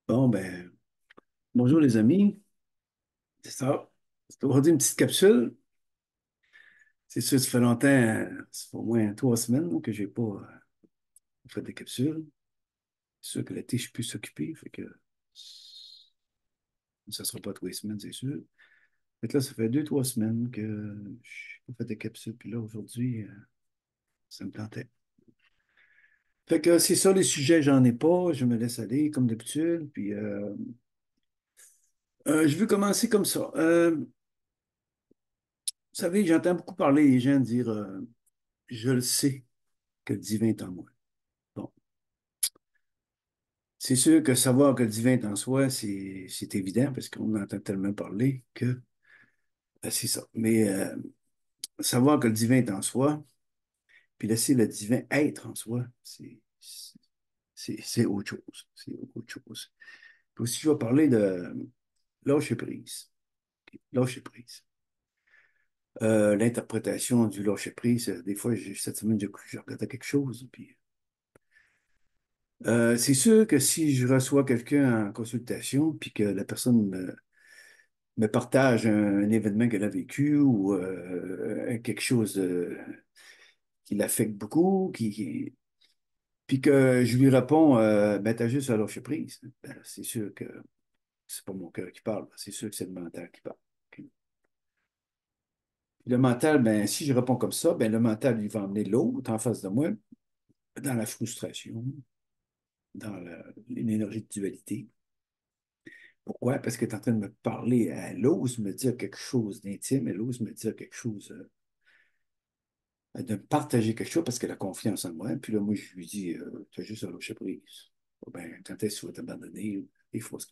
Bon, ben, bonjour les amis. C'est ça. C'est aujourd'hui une petite capsule. C'est sûr, ça fait longtemps, ça fait au moins 3 semaines que je n'ai pas fait de capsule. C'est sûr que l'été, je suis plus occupé, fait que ça ne sera pas 3 semaines, c'est sûr. Fait que là, ça fait 2, 3 semaines que je n'ai pas fait de capsule, puis là, aujourd'hui, ça me tentait. Fait que c'est ça, les sujets, j'en ai pas. Je me laisse aller, comme d'habitude. Puis, je veux commencer comme ça. Vous savez, j'entends beaucoup parler les gens dire je le sais que le divin est en moi. Bon, c'est sûr que savoir que le divin est en soi, c'est évident parce qu'on en entend tellement parler que c'est ça. Mais savoir que le divin est en soi, puis laisser le divin être en soi, c'est autre chose. C'est autre chose. Puis aussi, je vais parler de lâcher prise. Lâcher prise. L'interprétation du lâcher prise, des fois, cette semaine, je regardais quelque chose, puis c'est sûr que si je reçois quelqu'un en consultation, puis que la personne me partage un événement qu'elle a vécu ou quelque chose qui l'affecte beaucoup, puis que je lui réponds, ben, t'as juste à lâcher prise. Ben, c'est sûr que c'est pas mon cœur qui parle, c'est sûr que c'est le mental qui parle. OK? Le mental, ben, si je réponds comme ça, ben, le mental, il va emmener l'autre en face de moi dans la frustration, dans l'énergie de dualité. Pourquoi? Parce que tu es en train de me parler, elle ose me dire quelque chose d'intime, elle ose me dire quelque chose, de me partager quelque chose parce qu'elle a confiance en moi. Puis là, moi, je lui dis, tu as juste à lâcher prise. Bon, ben, quand est-ce que tu vas t'abandonner? Il faut... Vous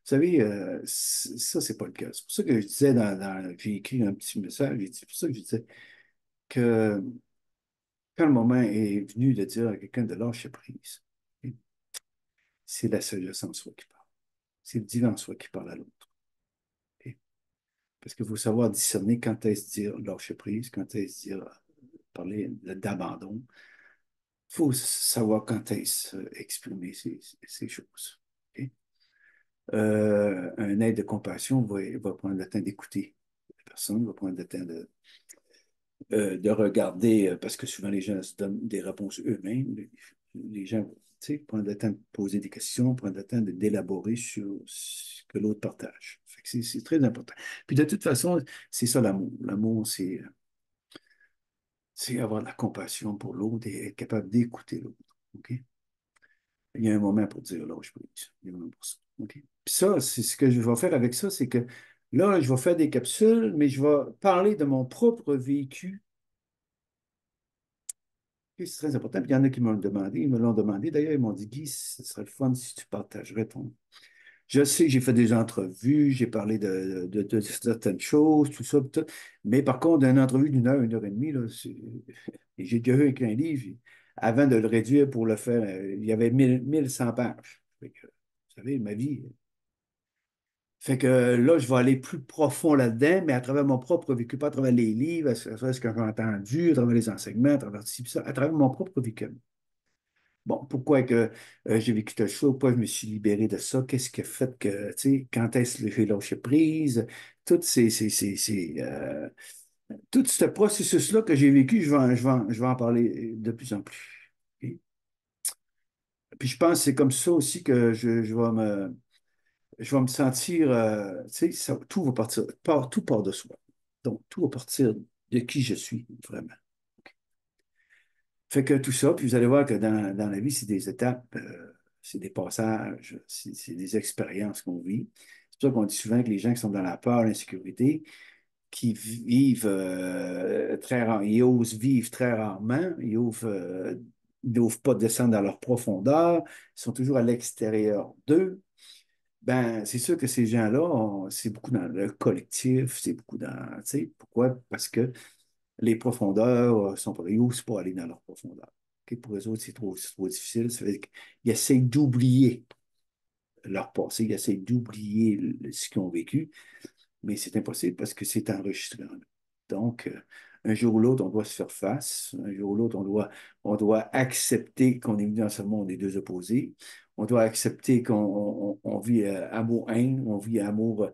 savez, ça, c'est pas le cas. C'est pour ça que je disais, j'ai écrit un petit message, c'est pour ça que je disais que quand le moment est venu de dire à quelqu'un de lâcher prise, ok, c'est la sagesse en soi qui parle. C'est le divin en soi qui parle à l'autre. Ok? Parce qu'il faut savoir discerner quand est-ce dire lâcher prise, quand est-ce dire parler d'abandon. Il faut savoir quand est-ce exprimer ces choses. OK? Un aide de compassion va prendre le temps d'écouter la personne, va prendre le temps de regarder, parce que souvent les gens se donnent des réponses eux-mêmes. Les gens, tu sais, prendre le temps de poser des questions, prendre le temps d'élaborer sur ce que l'autre partage. Fait que c'est très important. Puis de toute façon, c'est ça l'amour. L'amour, c'est avoir de la compassion pour l'autre et être capable d'écouter l'autre. OK? Il y a un moment pour dire lâche prise. Il y a un moment pour ça. OK? Puis ça, c'est ce que je vais faire avec ça, c'est que là, je vais faire des capsules, mais je vais parler de mon propre vécu. Et c'est très important. Puis il y en a qui m'ont demandé, ils me l'ont demandé. D'ailleurs, ils m'ont dit, Guy, ce serait le fun si tu partagerais ton. Je sais, j'ai fait des entrevues, j'ai parlé de certaines choses, tout ça, tout. Mais par contre, une entrevue d'une heure et demie, là, et j'ai déjà eu avec un livre. Avant de le réduire pour le faire, il y avait 1100 pages. Fait que, vous savez, ma vie. Fait que là, je vais aller plus profond là-dedans, mais à travers mon propre vécu, pas à travers les livres, à travers ce que j'ai entendu, à travers les enseignements, à travers ci, ça, à travers mon propre vécu. Bon, pourquoi que j'ai vécu tout ça, pourquoi je me suis libéré de ça, qu'est-ce qui a fait que, tu sais, quand est-ce que j'ai lâché prise, tout, tout ce processus-là que j'ai vécu, je vais en parler de plus en plus. OK? Puis je pense que c'est comme ça aussi que je vais me sentir, tu sais, tout va partir, tout part de soi. Donc, tout va partir de qui je suis, vraiment. Fait que tout ça, puis vous allez voir que dans la vie, c'est des étapes, c'est des passages, c'est des expériences qu'on vit. C'est pour ça qu'on dit souvent que les gens qui sont dans la peur, l'insécurité, qui vivent très rarement, ils osent vivre très rarement, ils n'osent pas descendre dans leur profondeur, ils sont toujours à l'extérieur d'eux. Ben, c'est sûr que ces gens-là, c'est beaucoup dans le collectif, c'est beaucoup dans, tu sais, pourquoi? Parce que les profondeurs sont pas, ils n'osent pas aller dans leurs profondeurs. OK? Pour eux autres, c'est trop difficile. Ça veut dire qu'ils essayent d'oublier leur passé, ils essayent d'oublier ce qu'ils ont vécu, mais c'est impossible parce que c'est enregistré en eux. Donc, Un jour ou l'autre, on doit se faire face. Un jour ou l'autre, on doit accepter qu'on est venu dans ce monde des deux opposés. On doit accepter qu'on on vit amour-haine, on vit amour,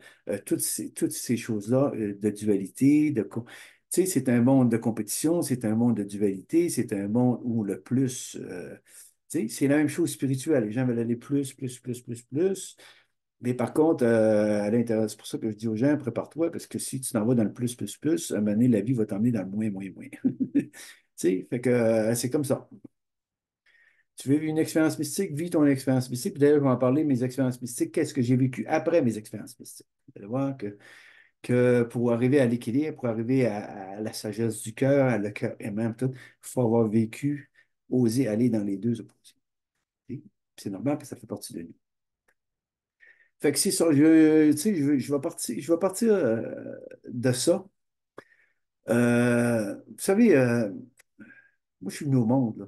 toutes ces choses-là de dualité. Tu sais, c'est un monde de compétition, c'est un monde de dualité, c'est un monde où le plus, tu sais, c'est la même chose spirituelle. Les gens veulent aller plus, plus, plus, plus, plus. Mais par contre, à l'intérieur, c'est pour ça que je dis aux gens, prépare-toi, parce que si tu t'en vas dans le plus, plus, plus, à un moment donné, la vie va t'emmener dans le moins, moins, moins. Tu sais, fait que c'est comme ça. Tu veux vivre une expérience mystique, vis ton expérience mystique. Puis d'ailleurs, je vais en parler, mes expériences mystiques, qu'est-ce que j'ai vécu après mes expériences mystiques. Vous allez voir que pour arriver à l'équilibre, pour arriver à la sagesse du cœur, à le cœur et même tout, il faut avoir vécu, oser aller dans les deux opposés. Puis c'est normal que ça fait partie de nous. Fait que c'est ça, tu sais, je vais partir de ça. Vous savez, moi, je suis venu au monde, là,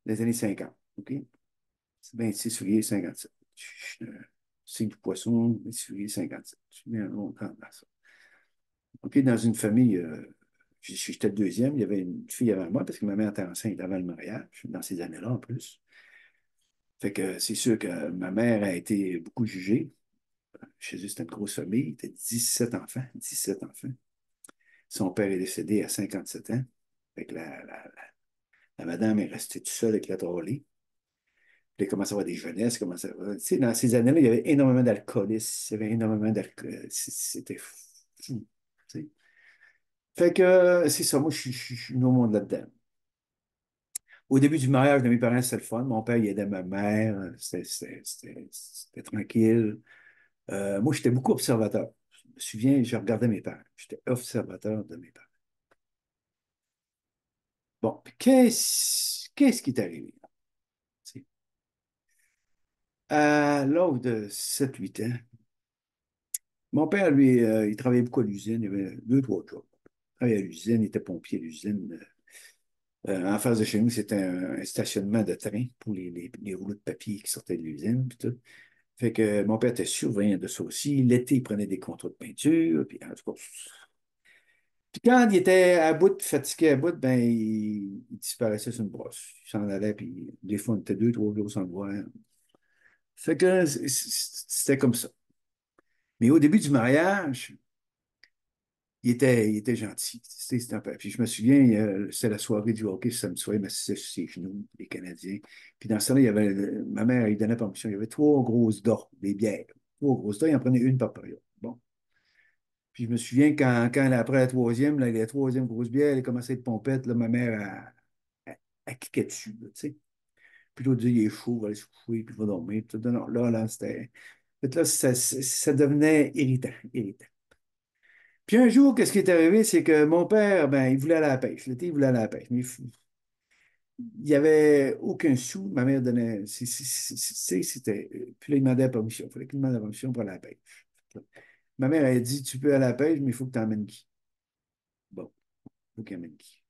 dans les années 50, OK? C'est 26 février 57. Je suis signe du poisson, 26 février 57. Je suis né longtemps dans ça. OK, dans une famille, j'étais le deuxième, il y avait une fille avant moi, parce que ma mère était enceinte avant le mariage, dans ces années-là en plus. Fait que c'est sûr que ma mère a été beaucoup jugée. Chez eux, c'était une grosse famille, il était 17 enfants, 17 enfants. Son père est décédé à 57 ans. Fait que la madame est restée toute seule avec la trolley. Puis elle commence à avoir des jeunesses. Tu sais, dans ces années-là, il y avait énormément d'alcoolisme. Il y avait énormément d'alcool. C'était fou. Tu sais. Fait que c'est ça. Moi, je suis au monde là-dedans. Au début du mariage de mes parents, c'était le fun. Mon père, il aidait ma mère. C'était tranquille. Moi, j'étais beaucoup observateur. Je me souviens, je regardais mes parents. J'étais observateur de mes parents. Bon, puis qu'est-ce qui est arrivé? Tu sais? À l'âge de 7 8 ans, mon père, lui, il travaillait beaucoup à l'usine. Il avait deux, trois jobs. Il travaillait à l'usine, il était pompier à l'usine. En face de chez nous, c'était un stationnement de train pour les rouleaux de papier qui sortaient de l'usine, puis tout. Fait que mon père était surveillant de ça aussi. L'été, il prenait des contrats de peinture, puis en tout cas. Puis quand il était à bout, fatigué à bout, ben, il disparaissait sur une brosse. Il s'en allait, puis des fois, on était deux, trois jours sans le voir. Fait que c'était comme ça. Mais au début du mariage, il était gentil. Puis je me souviens, c'était la soirée du hockey, samedi soir, il m'assistait sur ses genoux, les Canadiens. Puis dans ce temps-là, il y avait, ma mère, il donnait permission. Il y avait trois grosses dents, des bières. Trois grosses dents, il en prenait une par période. Bon. Puis je me souviens quand après la troisième, là, la troisième grosse bière, elle commençait à être pompette, là, ma mère, elle cliquait dessus, là, tu sais. Plutôt de dire, il est chaud, va aller se coucher, puis il va dormir. Puis tout. Non, là, c'était. Fait que là, ça devenait irritant, irritant. Puis un jour, qu'est-ce qui est arrivé, c'est que mon père, ben, il voulait aller à la pêche. L'été, il voulait aller à la pêche. Mais il n'y avait aucun sou. Ma mère donnait. C'était. Puis là, il demandait la permission. Il fallait qu'il demande la permission pour aller à la pêche. Ma mère, elle a dit, tu peux aller à la pêche, mais il faut que tu emmènes qui? Bon, il faut qu'il emmène qui?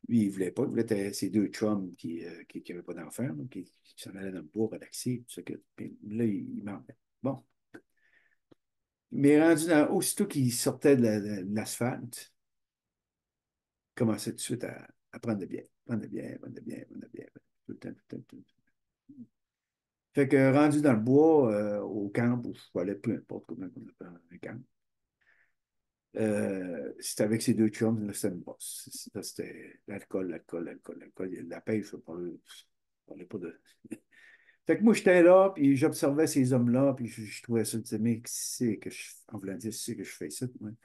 Lui, il ne voulait pas. Il voulait ses deux chums qui n'avaient pas d'enfants, donc qui s'en allaient dans le bois, relaxer. Tout ça puis là, il m'en Bon. Mais aussitôt qu'il sortait de l'asphalte, il commençait tout de suite à prendre de bière, prendre de bière, prendre de bière, prendre de bière, tout le temps, tout le temps, tout le temps. Fait que rendu dans le bois, au camp, où je allais, peu importe comment on appelle un camp, c'était avec ces deux chums, là, c'était une bosse. C'était l'alcool, l'alcool, l'alcool, l'alcool. La pêche, parlais pas de. Fait que moi, j'étais là, puis j'observais ces hommes-là, puis je trouvais ça, je disais, mais c'est que je, en voulant dire, c'est que je fais ça, moi. Tu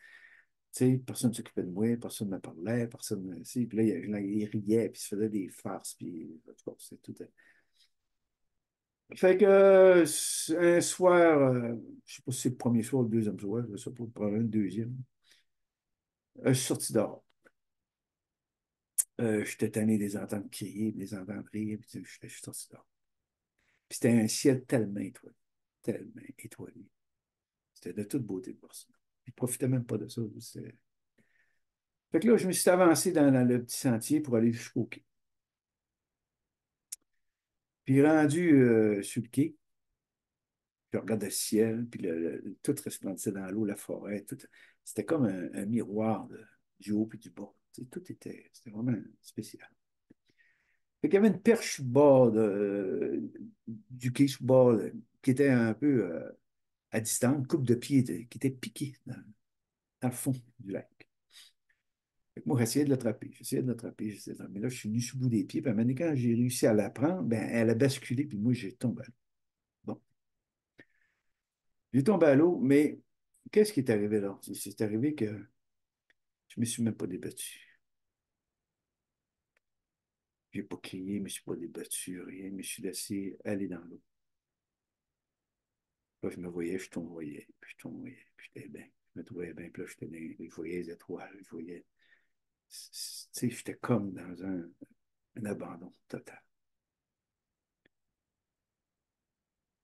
sais, personne ne s'occupait de moi, personne ne me parlait, personne ne. Puis là, il riait, puis il se faisait des farces, puis en tout cas, c'est tout. Fait que un soir, je sais pas si c'est le premier soir ou le deuxième soir, je sais pas, probablement le deuxième, je suis sorti dehors. J'étais tanné des entendre crier, des entendre rire, puis je suis sorti dehors. Puis c'était un ciel tellement étoilé. C'était de toute beauté pour ça. Je ne profitais même pas de ça. Fait que là, je me suis avancé dans le petit sentier pour aller jusqu'au quai. Puis rendu sur le quai, je regarde le ciel, puis tout resplendissait dans l'eau, la forêt, tout. C'était comme un miroir du haut et du bas. Tu sais, c'était vraiment spécial. Fait qu'il y avait une perche sur le bord du quai, sur le bord, qui était un peu à distance, une coupe de pied qui était piquée dans le fond du lac. Fait que moi, j'essayais de l'attraper, j'essayais de l'attraper, j'essayais de l'attraper. Mais là, je suis venu sous le bout des pieds. Puis à un moment donné, quand j'ai réussi à la prendre, ben, elle a basculé, puis moi, j'ai tombé à l'eau. Bon, j'ai tombé à l'eau, mais qu'est-ce qui est arrivé là? C'est arrivé que je ne me suis même pas débattu. Je n'ai pas crié, je ne me suis pas débattu, rien. Je me suis laissé aller dans l'eau. Là, je me voyais, je tombais, puis je tombais, puis j'étais bien. Je me trouvais bien, puis là, je voyais les étoiles, je voyais. Tu sais, j'étais comme dans un abandon total.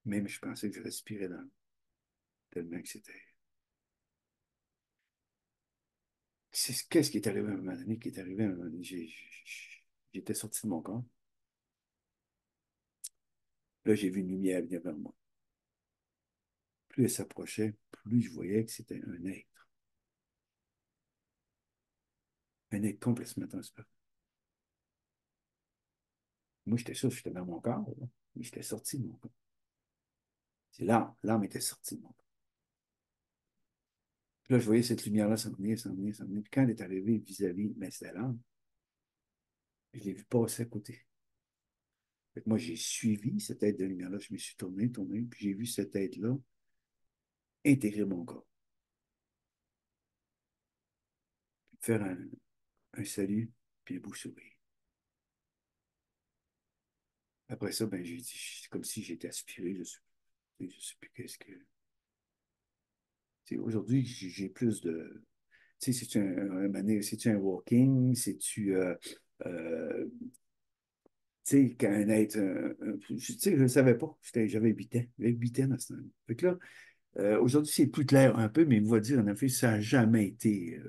Même je pensais que je respirais dans l'eau, tellement que c'était. Qu'est-ce qui est arrivé à un moment donné, qui est arrivé à un moment donné? J'étais sorti de mon corps. Là, j'ai vu une lumière venir vers moi. Plus elle s'approchait, plus je voyais que c'était un être complètement transparent. Moi, j'étais sûr que j'étais dans mon corps, là, mais j'étais sorti de mon corps. C'est l'âme était sortie de mon corps. Puis là, je voyais cette lumière-là s'en venir, s'en venir, s'en venir. Puis quand elle est arrivée vis-à-vis, mais c'était l'âme, je l'ai vu passer à côté. Fait que moi, j'ai suivi cette tête de lumière-là, je me suis tourné, tourné, puis j'ai vu cette tête-là intégrer mon corps, faire un salut, puis un beau sourire. Après ça, ben, j'ai dit, c'est comme si j'étais aspiré, je sais plus qu'est-ce que. Aujourd'hui, j'ai plus de. Tu sais, c'est-tu un walking, c'est-tu. Tu sais, quand un être. Tu sais, je ne savais pas. J'avais 8 ans. J'avais 8 ans dans ce temps-là. Fait que là, aujourd'hui, c'est plus clair un peu, mais il va dire, en effet, ça n'a jamais été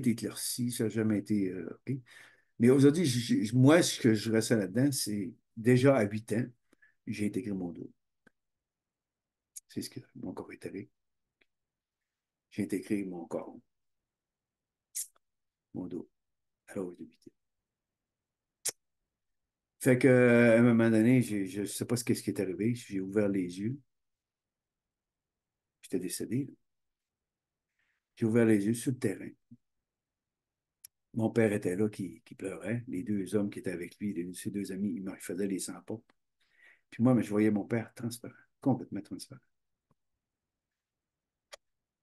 éclairci, ça n'a jamais été. OK. Mais aujourd'hui, moi, ce que je ressens là-dedans, c'est déjà à 8 ans, j'ai intégré mon dos. C'est ce que mon corps est allé. J'ai intégré mon corps, mon dos, à l'âge de 8 ans. Fait que, à un moment donné, je ne sais pas ce qui est arrivé. J'ai ouvert les yeux. J'étais décédé, là. J'ai ouvert les yeux sur le terrain. Mon père était là qui pleurait. Les deux hommes qui étaient avec lui, ses deux amis, ils faisaient les 100 pas. Puis moi, mais je voyais mon père transparent, complètement transparent.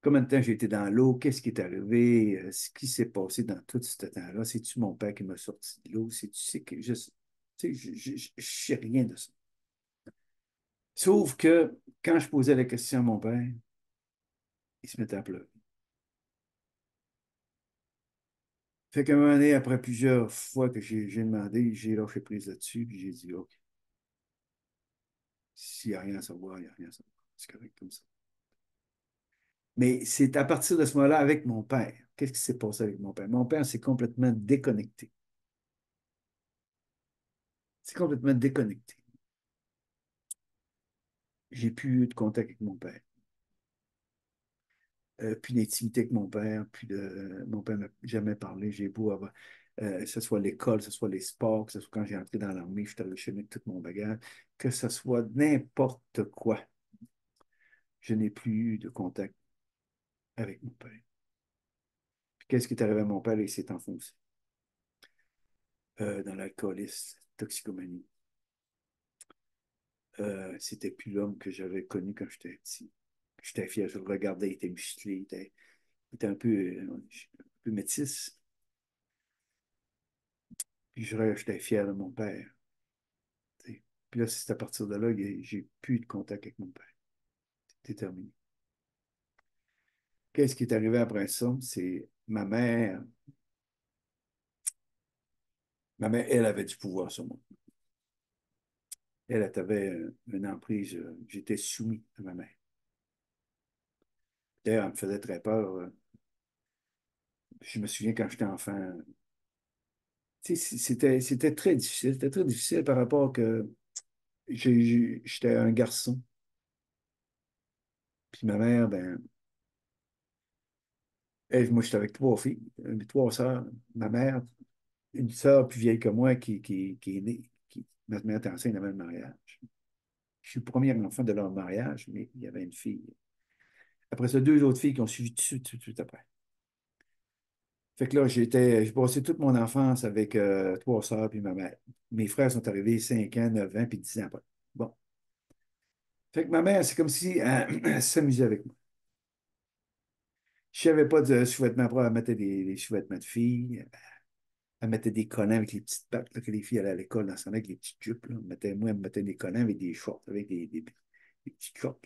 Combien de temps j'ai été dans l'eau? Qu'est-ce qui est arrivé? Ce qui s'est passé dans tout ce temps-là? C'est-tu mon père qui m'a sorti de l'eau? C'est-tu sais que je sais, je sais rien de ça. Sauf que quand je posais la question à mon père, il se mettait à pleurer. Fait qu'à un moment donné, après plusieurs fois que j'ai demandé, j'ai lâché prise là-dessus, puis j'ai dit, OK, s'il n'y a rien à savoir, il n'y a rien à savoir. C'est correct comme ça. Mais c'est à partir de ce moment-là, avec mon père, qu'est-ce qui s'est passé avec mon père? Mon père s'est complètement déconnecté. C'est complètement déconnecté. J'ai plus eu de contact avec mon père. Plus d'intimité avec mon père, mon père m'a jamais parlé. J'ai beau avoir, que ce soit l'école, que ce soit les sports, que ce soit quand j'ai entré dans l'armée, je suis allé chez avec tout mon bagage, que ce soit n'importe quoi. Je n'ai plus eu de contact avec mon père. Puis qu'est-ce qui est arrivé à mon père? Il s'est enfoncé dans l'alcoolisme, toxicomanie. C'était plus l'homme que j'avais connu quand j'étais petit. J'étais fier, je le regardais, il était musclé, il était un peu métis. Puis j'étais fier de mon père. T'sais. Puis là, c'est à partir de là que j'ai plus de contact avec mon père. C'était terminé. Qu'est-ce qui est arrivé après ça? C'est ma mère, elle avait du pouvoir sur moi. Elle avait une emprise. J'étais soumis à ma mère. D'ailleurs, elle me faisait très peur. Je me souviens quand j'étais enfant, c'était très difficile. C'était très difficile par rapport que j'étais un garçon. Puis ma mère, ben, Et moi, j'étais avec trois filles, trois sœurs. Ma mère, une sœur plus vieille que moi qui est née, ma mère était enceinte avant le mariage. Je suis le premier enfant de leur mariage, mais il y avait une fille. Après ça, deux autres filles qui ont suivi tout de suite après. Fait que là, j'ai passé toute mon enfance avec trois sœurs puis ma mère. Mes frères sont arrivés 5 ans, 9 ans, puis 10 ans après. Bon. Fait que ma mère, c'est comme si elle s'amusait avec moi. Je n'avais pas de sous-vêtements propres, elle mettait des sous-vêtements de filles. Elle mettait des collants avec les petites pattes là, que les filles allaient à l'école dans ce temps-là, avec les petites jupes. Là. Moi, elle me mettait des collants avec des shorts, avec des petites shorts.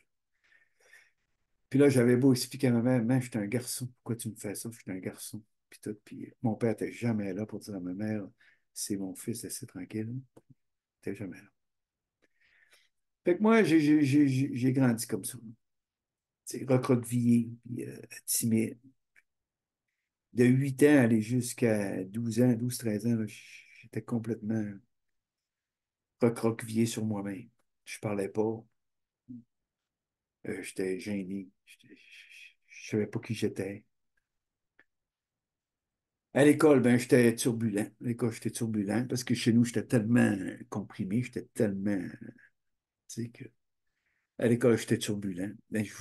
Puis là, j'avais beau expliquer à ma mère, je suis un garçon, pourquoi tu me fais ça? Je suis un garçon. Puis tout. Puis mon père n'était jamais là pour dire à ma mère, c'est mon fils, laissez tranquille. Il n'était jamais là. Fait que moi, j'ai grandi comme ça. C'est recroquevillé, puis timide. De 8 ans à aller jusqu'à 12 ans, 13 ans, là, j'étais complètement recroquevillé sur moi-même. Je parlais pas, j'étais gêné, je savais pas qui j'étais. À l'école, ben, j'étais turbulent. À l'école, j'étais turbulent parce que chez nous, j'étais tellement comprimé, j'étais tellement, tu sais, que à l'école, j'étais turbulent. Ben, tu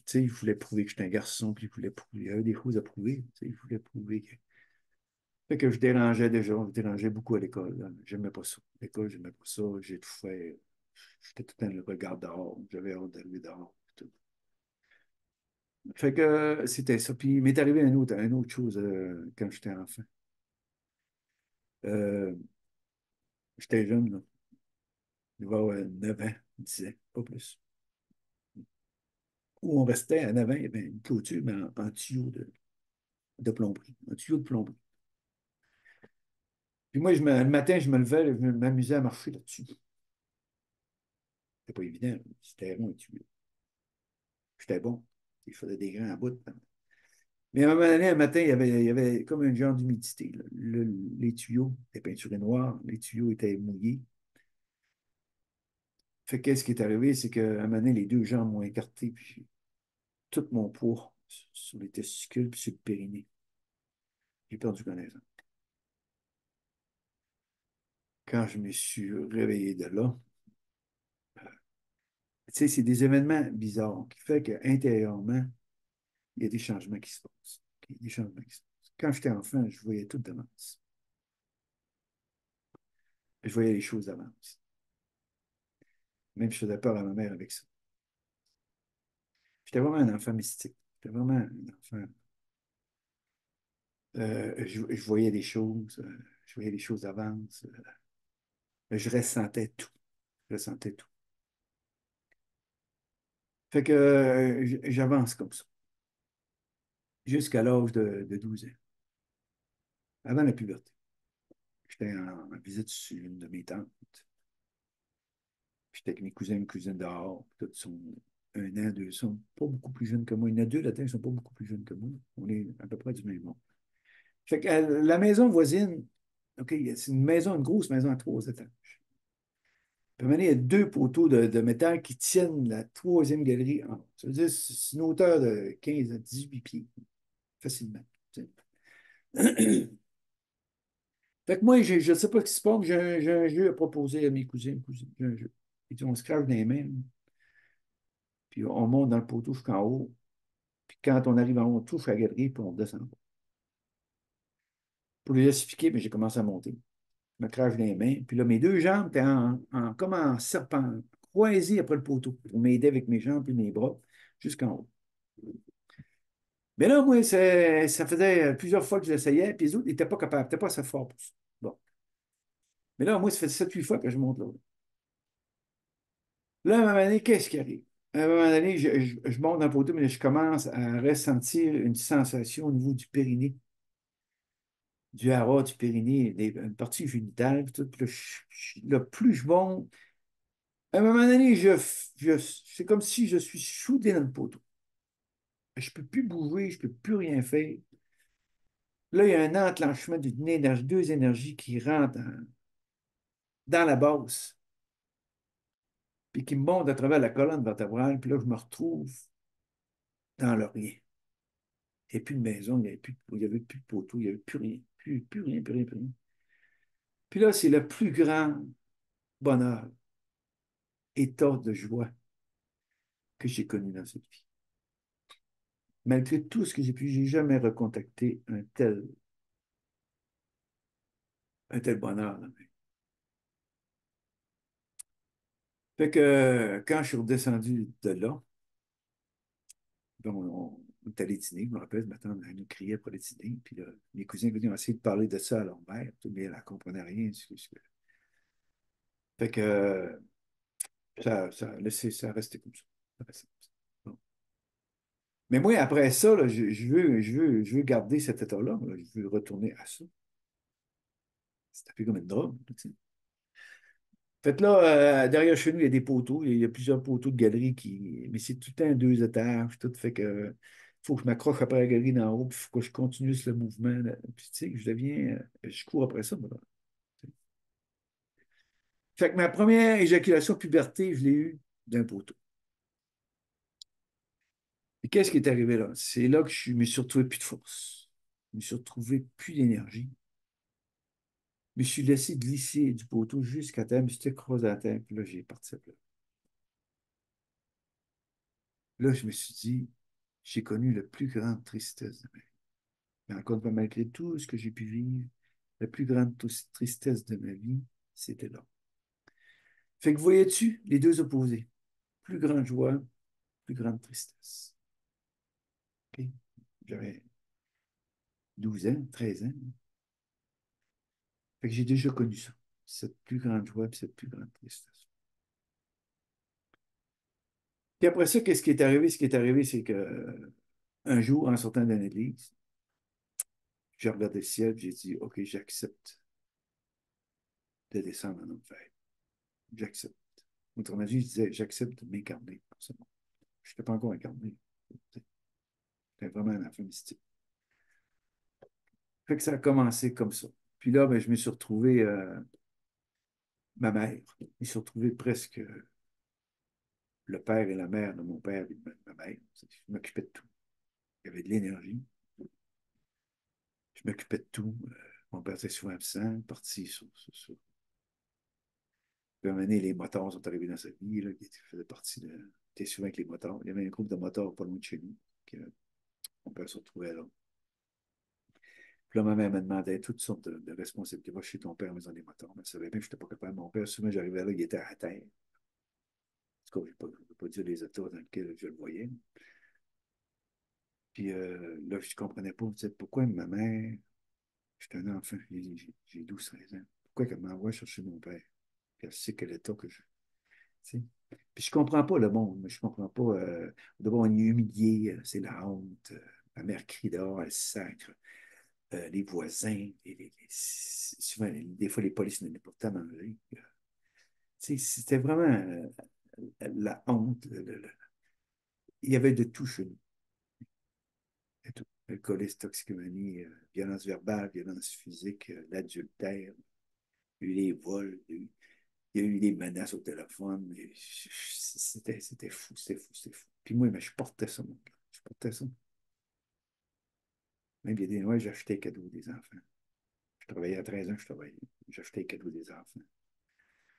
sais, je voulais prouver que j'étais un garçon, puis il y avait des choses à prouver, tu sais, je voulais prouver que. Fait que je dérangeais déjà, je dérangeais beaucoup à l'école, là. J'aimais pas ça. À l'école, j'aimais pas ça, j'étouffais, j'étais tout le temps le regard dehors, j'avais hâte d'arriver dehors. Tout. Fait que c'était ça. Puis il m'est arrivé une autre chose quand j'étais enfant. Euh, J'étais jeune, là. Il va avoir 9 ans, 10 ans, pas plus. Où on restait à 9 ans, il y avait une clôture, mais en tuyau de plomberie. Un tuyau de plomberie. Puis moi, le matin, je me levais, je m'amusais à marcher là-dessus. C'était pas évident, c'était long, un tuyau. J'étais bon. Il faisait des grands bouts. Mais à un moment donné, un matin, il y avait comme un genre d'humidité, là. Les tuyaux étaient peinturés noirs, les tuyaux étaient mouillés. Fait qu'est-ce qui est arrivé, c'est qu'à un moment donné, les deux jambes m'ont écarté, puis tout mon poids sur les testicules, puis sur le périnée. J'ai perdu connaissance. Quand je me suis réveillé de là, tu sais, c'est des événements bizarres qui font qu'intérieurement, il y a des changements qui se passent. Il y a des changements qui se passent. Quand j'étais enfant, je voyais tout d'avance. Je voyais les choses d'avance. Même je faisais peur à ma mère avec ça. J'étais vraiment un enfant mystique. J'étais vraiment un enfant. Je voyais des choses, je voyais les choses d'avance. Je ressentais tout. Je ressentais tout. Fait que j'avance comme ça, jusqu'à l'âge de 12 ans, avant la puberté. J'étais en visite chez une de mes tantes. J'étais avec mes cousins et mes cousines dehors. Tous sont 1 an, deux, ils sont pas beaucoup plus jeunes que moi. Il y en a deux là-dedans, ils sont pas beaucoup plus jeunes que moi. On est à peu près du même âge. Fait que la maison voisine, OK, c'est une maison, une grosse maison à 3 étages. Puis maintenant, il y a deux poteaux de métal qui tiennent la troisième galerie en haut. Ça veut dire que c'est une hauteur de 15 à 18 pieds, facilement. Tu sais. Fait que moi, je ne sais pas ce qui se passe, mais j'ai un jeu à proposer à mes cousins et cousines. J'ai un jeu. Et puis, on se crache dans les mains, puis on monte dans le poteau jusqu'en haut. Puis quand on arrive en haut, on touche la galerie, puis on descend. Pour les expliquer, mais j'ai commencé à monter. Je me crache dans les mains. Puis là, mes deux jambes étaient comme en serpent, croisées après le poteau, pour m'aider avec mes jambes et mes bras jusqu'en haut. Mais là, moi, ça faisait plusieurs fois que j'essayais, puis les autres n'étaient pas capables, n'étaient pas assez forts pour ça. Bon. Mais là, moi, ça fait 7-8 fois que je monte là. Là, à un moment donné, qu'est-ce qui arrive? À un moment donné, je monte dans le poteau, mais je commence à ressentir une sensation au niveau du périnée, du haras, du périnée, une partie génitale, puis tout. Puis là, là, plus je monte, à un moment donné, c'est comme si je suis soudé dans le poteau. Je ne peux plus bouger, je ne peux plus rien faire. Là, il y a un enclenchement d'une énergie, deux énergies qui rentrent dans la base, puis qui me montent à travers la colonne vertébrale, puis là, je me retrouve dans le rien. n'y avait plus de maison, il y avait plus de poteau, il n'y avait plus rien. Plus rien, plus rien, plus rien. Puis là, c'est le plus grand bonheur, état de joie que j'ai connu dans cette vie. Malgré tout ce que j'ai pu, j'ai jamais recontacté un tel bonheur dans ma vie. Fait que quand je suis redescendu de là, on est allé dîner, je me rappelle, maintenant, elle nous criait pour aller dîner, puis là, mes cousins ont essayé de parler de ça à leur mère, mais elle ne comprenait rien. Fait que ça a laissé, ça a resté comme ça. Ça a resté comme ça. Bon. Mais moi, après ça, là, je veux garder cet état-là. Là. Je veux retourner à ça. C'est un peu comme une drogue. Tu sais. Fait que là, derrière chez nous, il y a des poteaux. Il y a plusieurs poteaux de galerie qui. Mais c'est tout le temps 2 étages. Tout fait que faut que je m'accroche après la galerie d'en haut, puis il faut que je continue le mouvement. Là. Puis tu sais, je deviens. Je cours après ça. Moi, là. Fait que ma première éjaculation puberté, je l'ai eue d'un poteau. Et qu'est-ce qui est arrivé là? C'est là que je me suis retrouvé plus de force. Je me suis retrouvé plus d'énergie. Je me suis laissé glisser du poteau jusqu'à terre, je me suis écrasé à terre, puis là, j'ai parti là. Là, je me suis dit, j'ai connu la plus grande tristesse de ma vie. Mais encore une fois, malgré tout ce que j'ai pu vivre, la plus grande tristesse de ma vie, c'était là. Fait que voyais-tu les deux opposés? Plus grande joie, plus grande tristesse. OK? J'avais 12 ans, 13 ans. Fait que j'ai déjà connu ça. Cette plus grande joie et cette plus grande tristesse. Puis après ça, qu'est-ce qui est arrivé? Ce qui est arrivé, c'est que un jour, en sortant de l'église, j'ai regardé le ciel et j'ai dit, OK, j'accepte de descendre en enfer. J'accepte. Autrement dit, je disais, j'accepte de m'incarner. Je n'étais pas encore incarné. J'étais vraiment un enfant mystique. Fait que ça a commencé comme ça. Puis là, ben, je me suis retrouvé, ma mère, je me suis retrouvé presque le père et la mère de mon père et de ma mère. Je m'occupais de tout. Il y avait de l'énergie. Je m'occupais de tout. Mon père était souvent absent, parti sur. Puis à un moment donné, les motards sont arrivés dans sa vie, là, qui faisait partie de. Il était souvent avec les motards. Il y avait un groupe de motards pas loin de chez nous. Que mon père se retrouvait là. Puis là, ma mère me demandait toutes sortes de responsabilités. Va chez ton père, maison des motards. Mais elle savait bien que je n'étais pas capable. Mon père, souvent, j'arrivais là, il était à terre. En tout cas, je ne vais pas dire les états dans lesquels je le voyais. Puis là, je ne comprenais pas. Tu sais, pourquoi ma mère, j'étais un enfant, j'ai 12-13 ans. Pourquoi elle m'envoie chercher mon père? Puis elle sait quel état que je. Tu sais. Puis je comprends pas le monde, mais je comprends pas. D'abord, on est humilié, c'est la honte. Ma mère crie dehors, elle sacre. Les voisins, souvent, des fois, les polices ne pas à manger. Tu sais, c'était vraiment la honte. Il y avait de tout chez nous. De tout. Alcoolisme, toxicomanie, violence verbale, violence physique, l'adultère, il y a eu les vols, il y a eu des menaces au téléphone. C'était fou, c'était fou, c'était fou. Puis moi, mais je portais ça, mon gars. Je portais ça. Même il y a des Noëls, j'achetais des cadeaux des enfants. Je travaillais à 13 ans, je travaillais. J'achetais des cadeaux des enfants.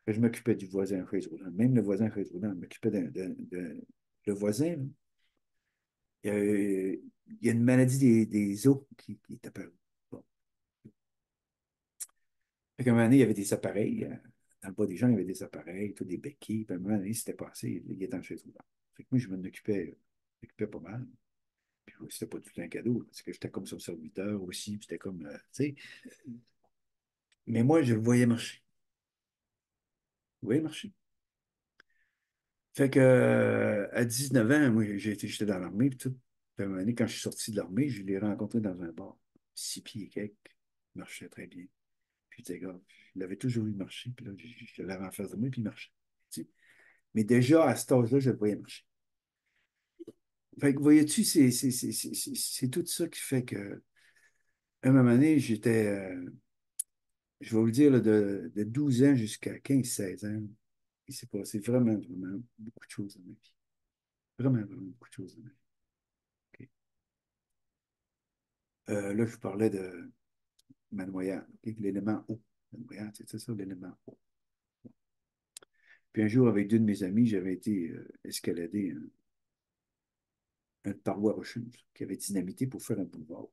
Je m'occupais du voisin à chaise roulante. Même le voisin à chaise roulante, je m'occupais le voisin. Là, il y a une maladie des os qui est apparue. Bon. Fait qu'à un moment donné, il y avait des appareils. Dans le bas des gens, il y avait des appareils, tout des béquilles. Puis à un moment donné, c'était passé. Il était en chaise roulante. Fait que moi, je m'en occupais pas mal. Puis c'était pas tout un cadeau, parce que j'étais comme son serviteur aussi. Puis c'était comme, tu sais. Mais moi, je le voyais marcher. Je le voyais marcher. Fait que, à 19 ans, moi, j'étais dans l'armée, puis tout. Puis à un moment donné, quand je suis sorti de l'armée, je l'ai rencontré dans un bar. 6 pieds et quelques. Il marchait très bien. Puis, tu sais, gars, je l'avais toujours vu marcher, puis là, je l'avais en face de moi, puis il marchait. Tu sais. Mais déjà, à cet âge-là, je le voyais marcher. Fait que, voyais-tu, c'est tout ça qui fait que, à un moment donné, je vais vous le dire, là, de 12 ans jusqu'à 15-16 ans, il s'est passé vraiment, vraiment beaucoup de choses dans ma vie. Vraiment, vraiment beaucoup de choses dans ma vie. OK? Là, je parlais de ma noyade, ok, l'élément eau. La noyade, c'est ça, l'élément eau. Puis un jour, avec deux de mes amis, j'avais été escalader une paroi rocheuse qui avait dynamité pour faire un boulevard.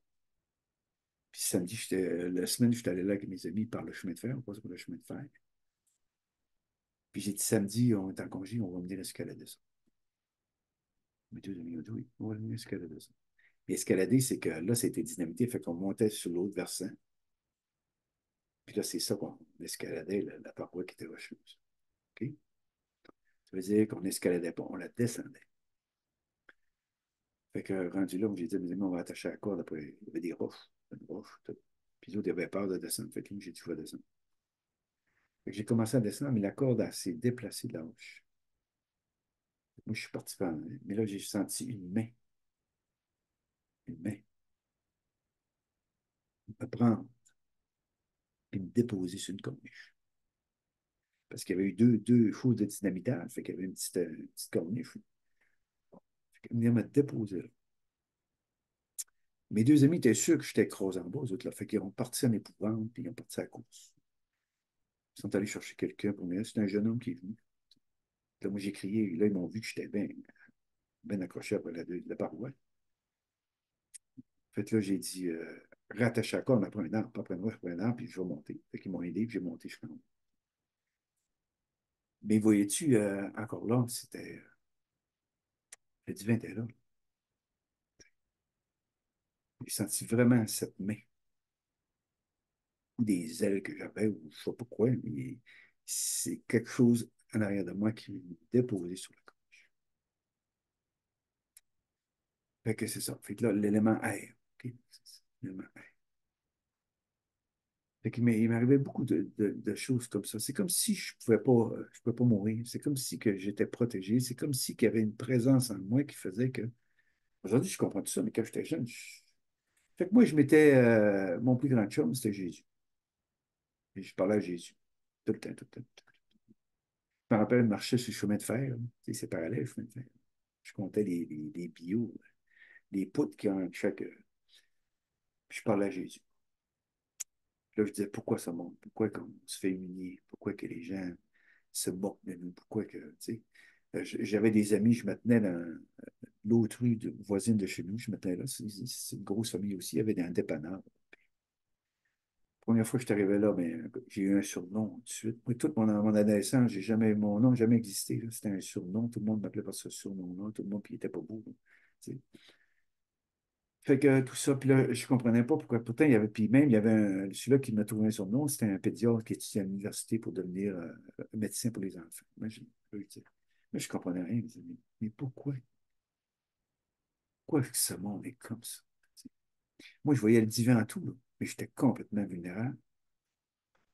Puis samedi, la semaine, j'étais allé là avec mes amis par le chemin de fer, on passe par le chemin de fer. Puis j'ai dit samedi, on est en congé, on va venir escalader ça. Mes deux amis ont dit oui, on va venir escalader ça. Mais escalader, c'est que là, c'était dynamité, fait qu'on montait sur l'autre versant. Puis là, c'est ça qu'on escaladait, la paroi qui était rocheuse. OK? Ça veut dire qu'on n'escaladait pas, on la descendait. Fait que rendu là, j'ai dit à mes amis, on va attacher la corde. Après, il y avait des roches, une roche, tout. Puis les autres, ils avaient peur de descendre. Fait que j'ai dit, je vais descendre. Fait que j'ai commencé à descendre, mais la corde, elle s'est déplacée de la roche. Moi, je suis parti par. Mais là, j'ai senti une main, me prendre et me déposer sur une corniche. Parce qu'il y avait eu deux choses de dynamitage. Fait qu'il y avait une petite corniche. Fait qu'elle venait me déposer là. Mes deux amis étaient sûrs que j'étais écrasé en bas, eux autres, là. Fait qu'ils ont parti en épouvante, puis ils ont parti à la course. Ils sont allés chercher quelqu'un pour me. C'est un jeune homme qui est venu. Là, moi, j'ai crié. Là, ils m'ont vu que j'étais bien accroché après la paroi. Fait que là, j'ai dit, rattache la corde après un an, pas après un an, puis je vais monter. Fait qu'ils m'ont aidé, puis j'ai monté jusqu'en haut. Mais voyais-tu, encore là, le divin était là. J'ai senti vraiment cette main, ou des ailes que j'avais, ou je sais pas quoi, mais c'est quelque chose en arrière de moi qui me déposait sur le corps. Fait que c'est ça. Fait que là, l'élément air. OK? C'est ça, l'élément air. Fait que, mais il m'arrivait beaucoup de choses comme ça. C'est comme si je pouvais pas mourir. C'est comme si que j'étais protégé. C'est comme si qu'il y avait une présence en moi qui faisait que. Aujourd'hui, je comprends tout ça, mais quand j'étais jeune, fait que moi, je m'étais. Mon plus grand chum, c'était Jésus. Et je parlais à Jésus. Tout le temps, tout le temps. Je me rappelle, je marchais sur le chemin de fer. Tu sais, c'est parallèle, le chemin de fer. Je comptais les billots, les poutres qu'il y a en chaque. Puis je parlais à Jésus. Là, je disais, pourquoi ça monte? Pourquoi on se fait humilier? Pourquoi que les gens se moquent de nous? Pourquoi que, tu sais, j'avais des amis, je me tenais dans l'autre rue voisine de chez nous, je me tenais là, c'est une grosse famille aussi, il y avait des dépanneurs. La première fois que je suis arrivé là, ben, j'ai eu un surnom tout de suite. Moi, toute mon adolescence, mon nom n'a jamais existé, là. C'était un surnom, tout le monde m'appelait par ce surnom-là, tout le monde, puis il était pas beau, là, tu sais. Fait que tout ça, puis là, je comprenais pas pourquoi. Pourtant, il y avait, puis même, il y avait celui-là qui m'a trouvé un surnom, c'était un pédiatre qui étudiait à l'université pour devenir médecin pour les enfants. Imagine, je veux dire. Mais je comprenais rien. Je me disais, mais pourquoi que ce monde est comme ça? Tu sais. Moi, je voyais le divin en tout, là, mais j'étais complètement vulnérable.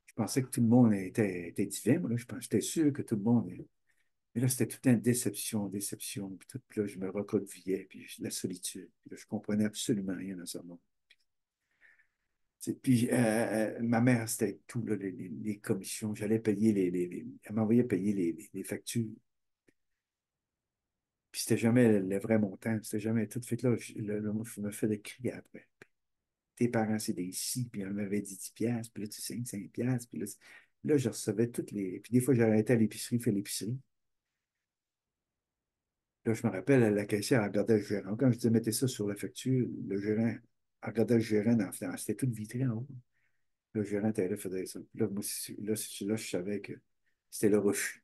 Je pensais que tout le monde était divin, moi, là. J'étais sûr que tout le monde. Mais là, c'était toute une déception, déception. Puis, tout, puis là, je me recroquevillais, puis la solitude. Puis là, je comprenais absolument rien dans ce monde. Puis ma mère, c'était tout, là, les commissions. J'allais payer elle m'envoyait payer les factures. Puis c'était jamais le vrai montant. C'était jamais tout. Fait que là, moi, je me fais des cris après. Tes parents, c'est des si, puis on m'avait dit 10 piastres, puis là, tu sais, 5 piastres. Puis là, je recevais toutes les. Puis des fois, j'arrêtais à l'épicerie, faire l'épicerie. Là, je me rappelle, la caissière, elle regardait le gérant. Quand je disais, mettez ça sur la facture, le gérant, elle regardait le gérant c'était tout vitré en haut. Le gérant était là, faisait ça. Là, moi, là, je savais que c'était le refus.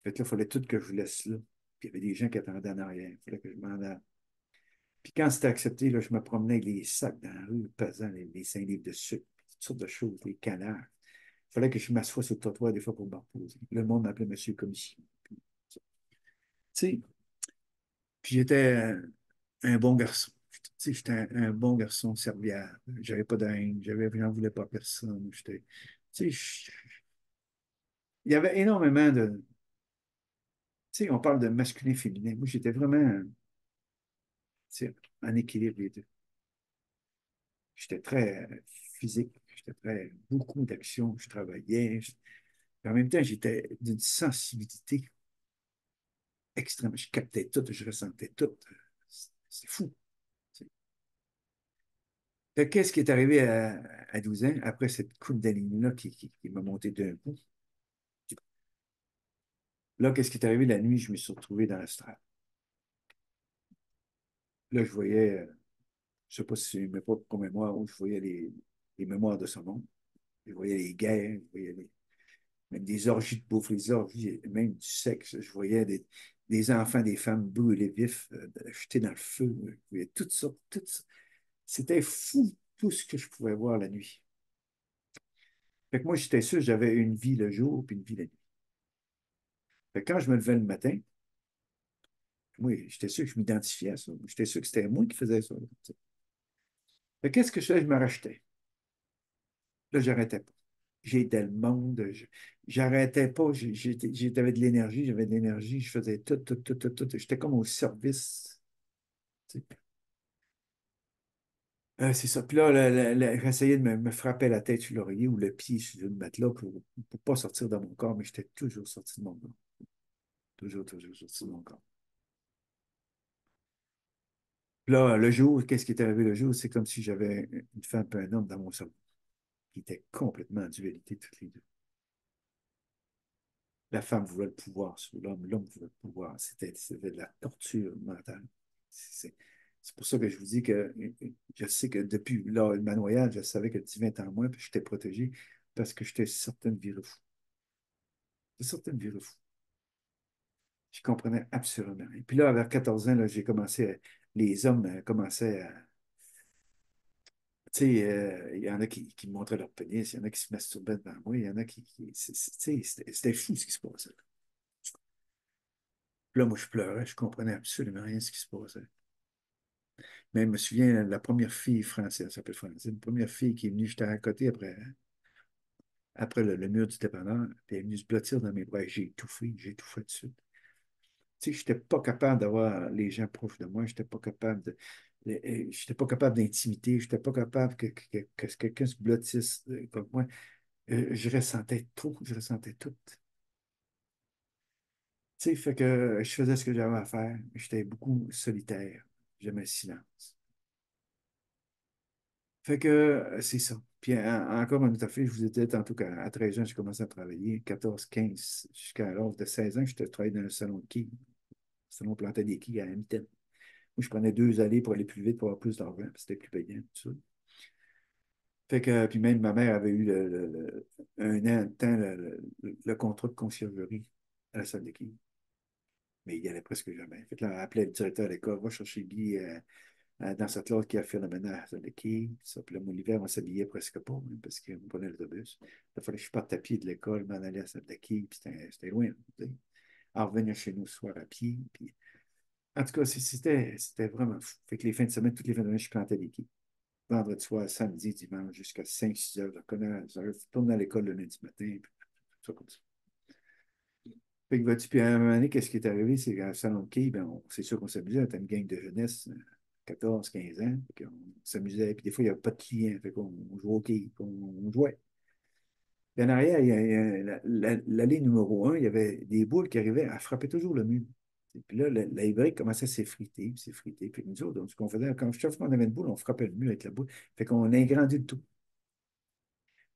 Fait que là, il fallait tout que je vous laisse là. Puis il y avait des gens qui attendaient en arrière. Il fallait que je m'en aille. Puis quand c'était accepté, là, je me promenais avec les sacs dans la rue, pesant les 5 livres de sucre, toutes sortes de choses, les canards. Il fallait que je m'assoie sur le trottoir des fois pour me reposer. Le monde m'appelait Monsieur Commission. Tu sais, puis j'étais un bon garçon. Tu sais, j'étais un bon garçon serviable. J'avais pas de haine, j'en voulais pas à personne. Tu sais, il y avait énormément de. Tu sais, on parle de masculin féminin. Moi, j'étais vraiment, tu sais, en équilibre les deux. J'étais très physique, j'étais très beaucoup d'action, je travaillais. Mais en même temps, j'étais d'une sensibilité extrême. Je captais tout, je ressentais tout. C'est fou. Tu sais. Fait que qu'est-ce qui est arrivé à 12 ans, après cette coupe d'anémie-là qui m'a monté d'un coup? Là, qu'est-ce qui est arrivé la nuit? Je me suis retrouvé dans l'astral. Là, je voyais, je sais pas si c'est mes propres mémoires, où je voyais les mémoires de ce monde. Je voyais les guerres, je voyais même des orgies de bouffe, les orgies, même du sexe. Je voyais des enfants, des femmes brûlés vifs, jetés dans le feu. Je voyais toutes sortes, toutes sortes. C'était fou, tout ce que je pouvais voir la nuit. Fait que moi, j'étais sûr que j'avais une vie le jour puis une vie la nuit. Fait que quand je me levais le matin, moi, j'étais sûr que je m'identifiais à ça. J'étais sûr que c'était moi qui faisais ça. Fait que qu'est-ce que je faisais? Je me rachetais. Là, j'arrêtais pas. J'étais le monde. J'arrêtais pas. J'avais de l'énergie. J'avais de l'énergie. Je faisais tout, tout, tout, tout, tout. J'étais comme au service. Tu sais. C'est ça. Puis là, j'essayais de me frapper la tête sur l'oreiller ou le pied sur le matelas pour pas sortir de mon corps, mais j'étais toujours sorti de mon corps. Toujours, toujours sorti de mon corps. Puis là, le jour, qu'est-ce qui est arrivé le jour? C'est comme si j'avais une femme et un homme dans mon cerveau qui étaient complètement en dualité, toutes les deux. La femme voulait le pouvoir sur l'homme, l'homme voulait le pouvoir. C'était de la torture mentale. C'est c'est pour ça que je vous dis que je sais que depuis là, ma noyade, je savais que le divin était en moi, puis j'étais protégé parce que j'étais certaines virées fou. J'étais certaines virées fou. Je comprenais absolument rien. Puis là, vers 14 ans, là, j'ai commencé les hommes commençaient à. Tu sais, il y en a qui me montraient leur pénis, il y en a qui se masturbaient devant moi, il y en a tu sais, c'était fou ce qui se passait. Puis là, moi, je pleurais, je comprenais absolument rien de ce qui se passait. Mais je me souviens, la première fille française, elle s'appelle Francine, la première fille qui est venue, j'étais à côté après le mur du dépanneur, puis elle est venue se blottir dans mes bras. J'ai étouffé tout de suite. Tu sais, je n'étais pas capable d'avoir les gens proches de moi, je n'étais pas capable j'étais pas capable d'intimiter, je n'étais pas capable que quelqu'un se blottisse comme moi. Je ressentais tout, je ressentais tout. Tu sais, fait que je faisais ce que j'avais à faire. J'étais beaucoup solitaire. J'aimais le silence. Fait que c'est ça. Puis encore un autre fait, je vous disais tantôt qu'à 13 ans, j'ai commencé à travailler. 14, 15, jusqu'à l'âge de 16 ans, j'étais travaillé dans un salon de quilles. Salon plantait des quilles à Hamilton. Moi, je prenais 2 allées pour aller plus vite, pour avoir plus d'argent, puis c'était plus payant, tout ça. Fait que, puis même ma mère avait eu un an de temps le contrat de conciergerie à la salle de quilles. Mais il n'y allait presque jamais. Fait que là, elle appelait le directeur de l'école, va chercher Guy dans cette classe qui a fait le ménage de quai. Ça. Puis là, moi, l'hiver, on s'habillait presque pas, hein, parce qu'on prenait l'autobus. Il fallait que je parte à pied de l'école, m'en aller à celle de quai, puis c'était loin. Tu sais. En revenir chez nous ce soir à pied. Puis... En tout cas, c'était vraiment fou. Fait que les fins de semaine, toutes les fins de semaine, je plantais des quais. Vendredi soir, samedi, dimanche, jusqu'à 5, 6 heures. Je tourne à l'école le lundi matin, puis tout ça comme ça. Fait que vas-tu, puis à un moment donné, qu'est-ce qui est arrivé? C'est qu'à Salon de Quai, ben, c'est sûr qu'on s'amusait. On était une gang de jeunesse, 14, 15 ans. Fait qu'on s'amusait. Puis des fois, il n'y avait pas de clients. Fait qu'on jouait au quai. On jouait. Puis en arrière, l'allée numéro 1, il y avait des boules qui arrivaient à frapper toujours le mur. Et puis là, la brique commençait à s'effriter, puis s'effriter. Puis nous autres, donc, ce qu'on faisait, quand chaque fois qu'on avait une boule, on frappait le mur avec la boule. Fait qu'on a agrandi le trou.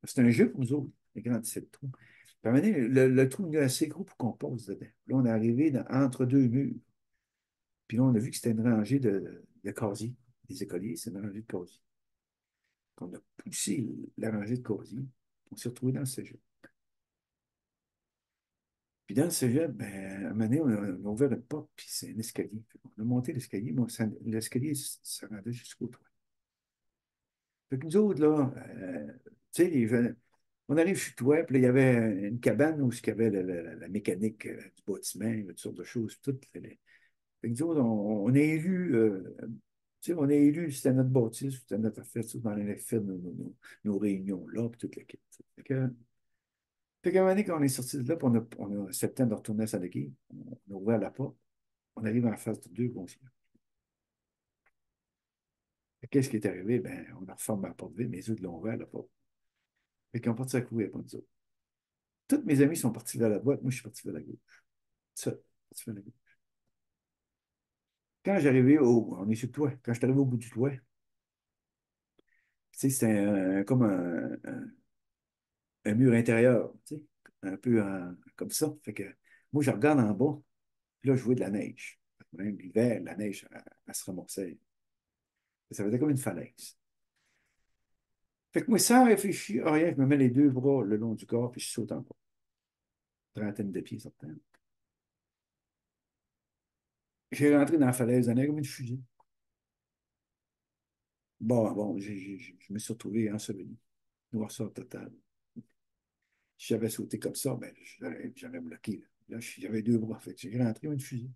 C'était un jeu pour nous autres, agrandissait le trou. Puis à un moment donné, le trou est assez gros pour qu'on passe dedans. Là, on est arrivé entre deux murs. Puis là, on a vu que c'était une rangée de casiers, des écoliers, c'est une rangée de casiers. On a poussé la rangée de casiers, on s'est retrouvé dans le cégep. Puis dans le cégep, ben, à un moment donné, on a ouvert une porte, puis c'est un escalier. On a monté l'escalier, mais l'escalier ça rendait jusqu'au toit. Fait que nous autres, là, tu sais, on arrive chez toi, puis là, il y avait une cabane où il y avait la mécanique du bâtiment, toutes sortes de choses, toutes. Fait que nous autres, on est élus, tu sais, on est élus, c'était notre bâtisse, c'était notre affaire, tout, on allait faire nos réunions là, puis toute la quête. Fait qu'à un moment donné, quand on est sorti de là, puis on a accepté de retourner à Salaki, on a ouvert la porte, on arrive en face de deux concierges. Qu'est-ce qui est arrivé? Ben, on a refermé la porte vide, mais les autres l'ont ouvert, la porte. Fait qu'ils ont parti à courir pour nous autres. Tous mes amis sont partis vers la droite, moi je suis parti vers la gauche. Ça, parti vers la gauche. Quand j'arrivais on est sur le toit, quand je suis arrivé au bout du toit, Tu sais, c'était comme un mur intérieur, tu sais, un peu comme ça. Fait que moi, je regarde en bas, puis là, je vois de la neige. Même l'hiver, la neige, elle se ramassait. Ça faisait comme une falaise. Fait que moi, sans réfléchir à rien, je me mets les deux bras le long du corps, puis je saute en bas. Trentaine de pieds, certains. J'ai rentré dans la falaise, en comme une fusée. Bon, je me suis retrouvé enseveli. Noirceur totale. Si j'avais sauté comme ça, ben, j'aurais bloqué. Là, j'avais deux bras. Fait que j'ai rentré comme une fusée.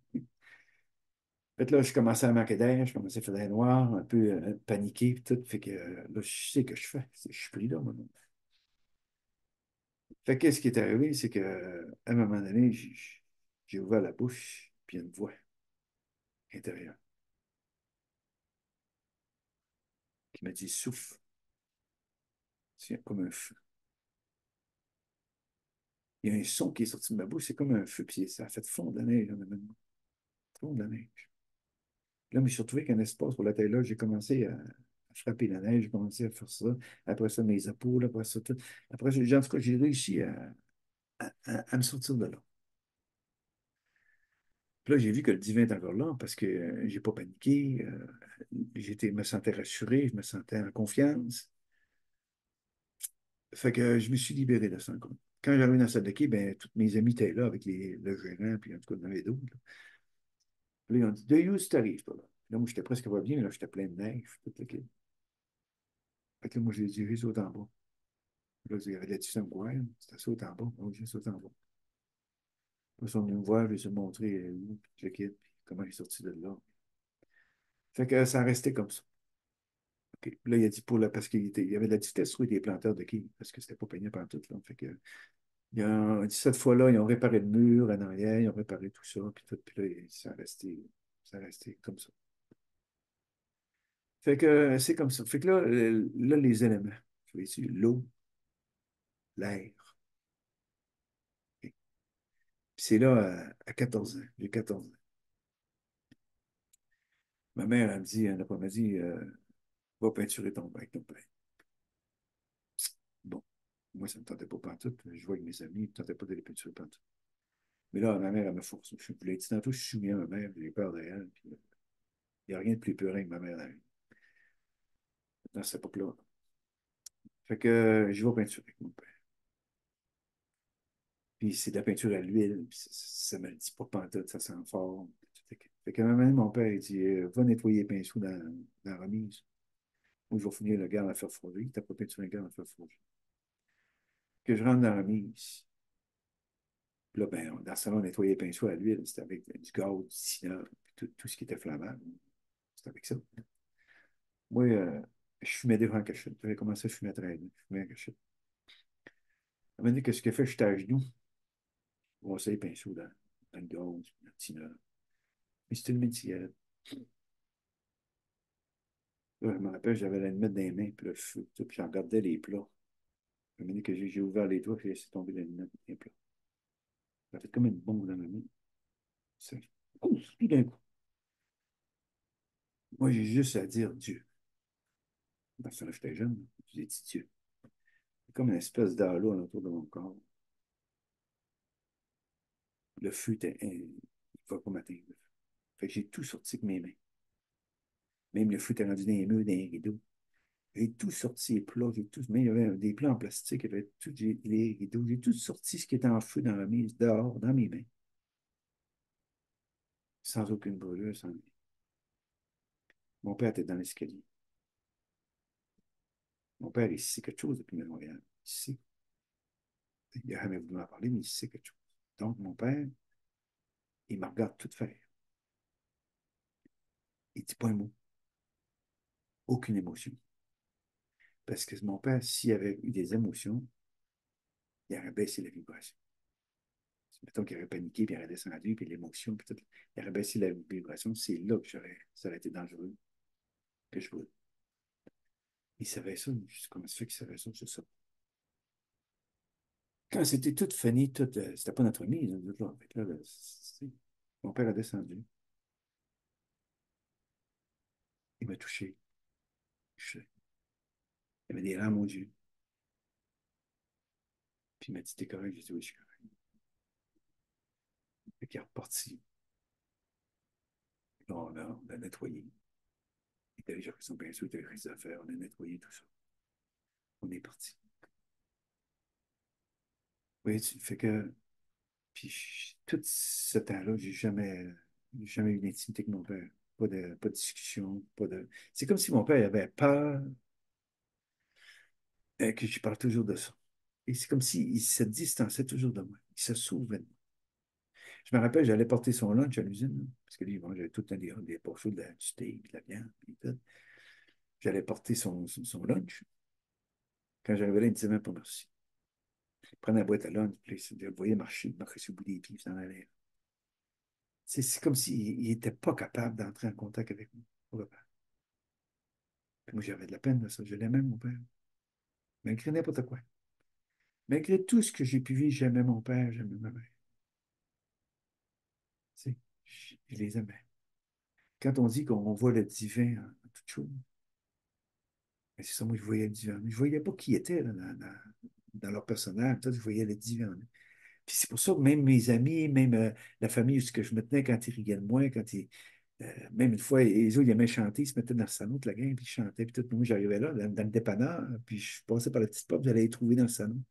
Fait que là, je commençais à manquer d'air, je commençais à faire des noir, un peu paniqué, puis tout. Fait que là, je sais ce que je fais. Je suis pris là, moi. Fait que ce qui est arrivé, c'est que à un moment donné, j'ai ouvert la bouche, puis il y a une voix intérieure qui m'a dit souffle. C'est comme un feu. Il y a un son qui est sorti de ma bouche, c'est comme un feu, puis ça a fait fondre la neige en avant de moi. Fondre la neige. Là, je me suis retrouvé qu'un espace pour la taille là, j'ai commencé à frapper la neige, j'ai commencé à faire ça. Après ça, mes épaules, après ça, tout. Après, en tout cas, j'ai réussi à me sortir de là. Puis là, j'ai vu que le divin est encore là parce que j'ai pas paniqué. Me sentais rassuré, je me sentais en confiance. Fait que je me suis libéré de ça. Quand j'arrive dans la salle de quai, ben, tous mes amis étaient là avec le gérant, puis en tout cas, il y en avait d'autres. Là. Puis là, ils ont dit, de où t'arrives, toi, là? Là, moi, j'étais presque pas bien, là, j'étais plein de neige, tout le kit. Fait que là, moi, j'ai dit, j'ai sauté en bas. Là, il y avait de la distance, ouais, c'était sauté en bas. Donc, j'ai sauté en bas. Puis, ils sont venus me voir, je les ai montré où, tout le kit, puis comment j'ai sorti de là. Fait que ça restait comme ça. OK. Puis là, il a dit parce qu'il y avait de la vitesse sur des planteurs de quilles, parce que c'était pas peigné par tout, là. Fait que, cette fois-là, ils ont réparé le mur en arrière, ils ont réparé tout ça, puis tout, puis là, ça a resté comme ça. Fait que c'est comme ça. Fait que là, les éléments, tu vois ici, l'eau, l'air. OK. Puis c'est là, à 14 ans, j'ai 14 ans. Ma mère, elle me dit, un après-midi, va peinturer ton bain avec ton père. Bon, moi, ça ne me tentait pas pantoute. Je vois avec mes amis, ça ne me tentait pas de les peinturer pantoute. Mais là, ma mère, elle me force. Je vous l'ai dit tantôt, je suis soumis à ma mère, j'ai peur d'elle. Puis, il n'y a rien de plus peurant que ma mère dans cette époque-là. Fait que je vais peinturer avec mon père. Puis c'est de la peinture à l'huile, puis ça me le dit pas pantoute, ça sent fort. Fait qu'à un moment donné, mon père, il dit va nettoyer les pinceaux dans la remise. Moi, je vais finir le garde à faire froger. T'as pas peinturé le garde à faire froger. Que je rentre dans la remise. Puis là, ben, dans le salon, on nettoyait les pinceaux à l'huile. C'était avec du gaz, du cyanure, puis tout ce qui était flammable. C'était avec ça. Moi, je fumais devant en cachette. J'avais commencé à fumer à 13 ans. Je fumais en cachette. À un moment donné, qu'est-ce que fait? J'étais à genoux. On va les pinceaux dans le gaz, dans le cyanure. Mais c'était une cigarette. Là, je me rappelle, j'avais la limite dans les mains, puis le feu, tout, puis j'en regardais les plats. À un moment donné que j'ai ouvert les doigts, j'ai laissé tomber la limite des plats. Ça fait comme une bombe dans ma main. Ça, ouf, tout d'un coup. Moi, j'ai juste à dire Dieu. Dans ce temps-là, j'étais jeune, j'ai dit Dieu. C'est comme une espèce d'halo autour de mon corps. Le feu était. Il va pas m'atteindre. Fait que j'ai tout sorti avec mes mains. Même le feu était rendu dans les murs, dans les rideaux. J'ai tout sorti, les plats, j'ai tout. Mais il y avait des plats en plastique, il y avait tout, les rideaux, j'ai tout sorti ce qui était en feu dans la mise, dehors, dans mes mains. Sans aucune brûlure, sans rien. Mon père était dans l'escalier. Mon père, il sait quelque chose depuis Montréal. Il sait. Il n'a jamais voulu m'en parler, mais il sait quelque chose. Donc, mon père, il me regarde tout faire. Il ne dit pas un mot, aucune émotion. Parce que mon père, s'il avait eu des émotions, il aurait baissé la vibration. Mettons qu'il aurait paniqué, puis il aurait descendu, puis l'émotion, puis tout, il aurait baissé la vibration. C'est là que ça aurait été dangereux, que je voulais. Il savait ça, comment ça fait qu'il savait ça, c'est ça. Quand c'était tout fini, tout, c'était pas notre mise, hein, là. Fait que là, mon père a descendu, il m'a touché. Il y avait des larmes aux yeux. Puis il m'a dit, t'es correct? J'ai dit, oui, je suis correct. Fait qu'il est reparti. Là, on a nettoyé. Il est allé chercher son pinceau, il a pris ses affaires, on a nettoyé tout ça. On est parti. Oui, tu fais que. Puis tout ce temps-là, j'ai jamais eu d'intimité avec mon père. Pas de discussion, pas de. C'est comme si mon père avait peur que je parle toujours de ça. Et c'est comme s'il se distançait toujours de moi. Il se souvenait de moi. Je me rappelle, j'allais porter son lunch à l'usine, là, parce que lui, il mangeait tout le temps des portions, du steak, de la viande, puis tout. J'allais porter son lunch. Quand j'arrivais là, il me disait même pas merci. Il prenait la boîte à lunch, puis je le voyais marcher sur le bout des pieds, il s'en allait. C'est comme s'il n'était pas capable d'entrer en contact avec moi. Pas capable. Puis moi, j'avais de la peine de ça. Je l'aimais, mon père. Malgré n'importe quoi. Malgré tout ce que j'ai pu vivre, j'aimais mon père, j'aimais ma mère. Tu sais, je les aimais. Quand on dit qu'on voit le divin en toute chose, ben, c'est ça, moi, je voyais le divin. Je ne voyais pas qui était là, dans leur personnage. Peut-être je voyais le divin. Puis c'est pour ça que même mes amis, même la famille où ce que je me tenais quand ils riaient de moi, même une fois, les autres, ils aimaient chanter, ils se mettaient dans le salon, toute la gang, puis ils chantaient, puis tout. Moi, j'arrivais là, dans le dépanneur, puis je passais par la petite porte, j'allais les trouver dans le salon.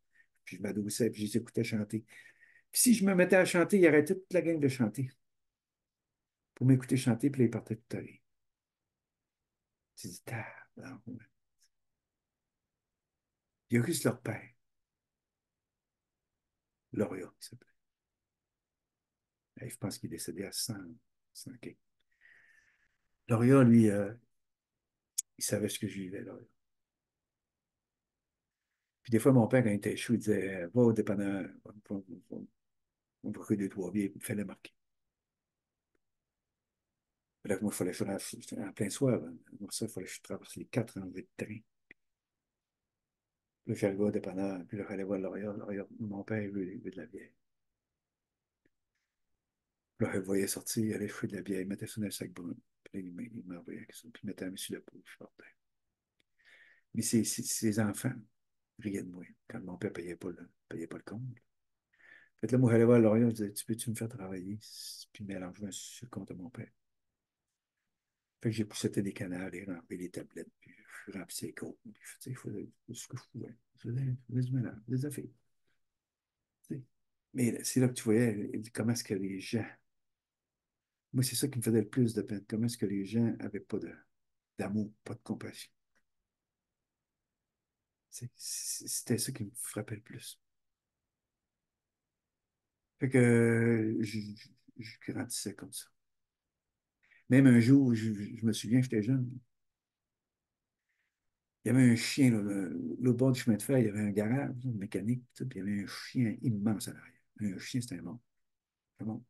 Puis je m'adossais, puis je les écoutais chanter. Puis si je me mettais à chanter, ils arrêtaient toute la gang de chanter pour m'écouter chanter, puis là, ils partaient tout à l'heure. Tu dis, ah, ouais. Il y a juste leur père, Lauria, il s'appelait. Je pense qu'il est décédé à 100 quelque. Lauria, lui, il savait ce que je vivais, Lauria. Puis des fois, mon père, quand il était chaud, il disait, va au dépanneur, on va que deux, trois bières, il fallait marquer. Là, moi, il fallait faire en plein soir. Moi, ça, il fallait que je traverse les quatre entrées de train. Là, j'arrivais au dépanneur, puis là, il fallait voir L'Oréal. Mon père, il veut de la bière. Là, il voyait sortir, il allait fouiller de la bière, il mettait ça dans un sac brun. Puis là, il m'envoyait avec ça, puis il mettait la sur le pot, je partais. Mais ses enfants riaient de moi quand mon père payait pas le compte. Fait que là, moi, j'allais voir L'Oréal, je disais, tu peux-tu me faire travailler? Puis il mélangeait sur le compte de mon père. Fait que j'ai poussé des canards, j'ai rempli les tablettes, puis je remplissais les côtes. Puis, tu sais, il faisait ce que je pouvais. Je faisais du ménage, des affaires. Tu sais. Mais c'est là que tu voyais comment est-ce que les gens. Moi, c'est ça qui me faisait le plus de peine. Comment est-ce que les gens n'avaient pas d'amour, pas de compassion. C'était ça qui me frappait le plus. Fait que je grandissais comme ça. Même un jour, je me souviens, j'étais jeune, il y avait un chien, là, le bord du chemin de fer, il y avait un garage là, mécanique, tout, puis il y avait un chien immense à l'arrière. Un chien, c'était un monstre. Un monstre.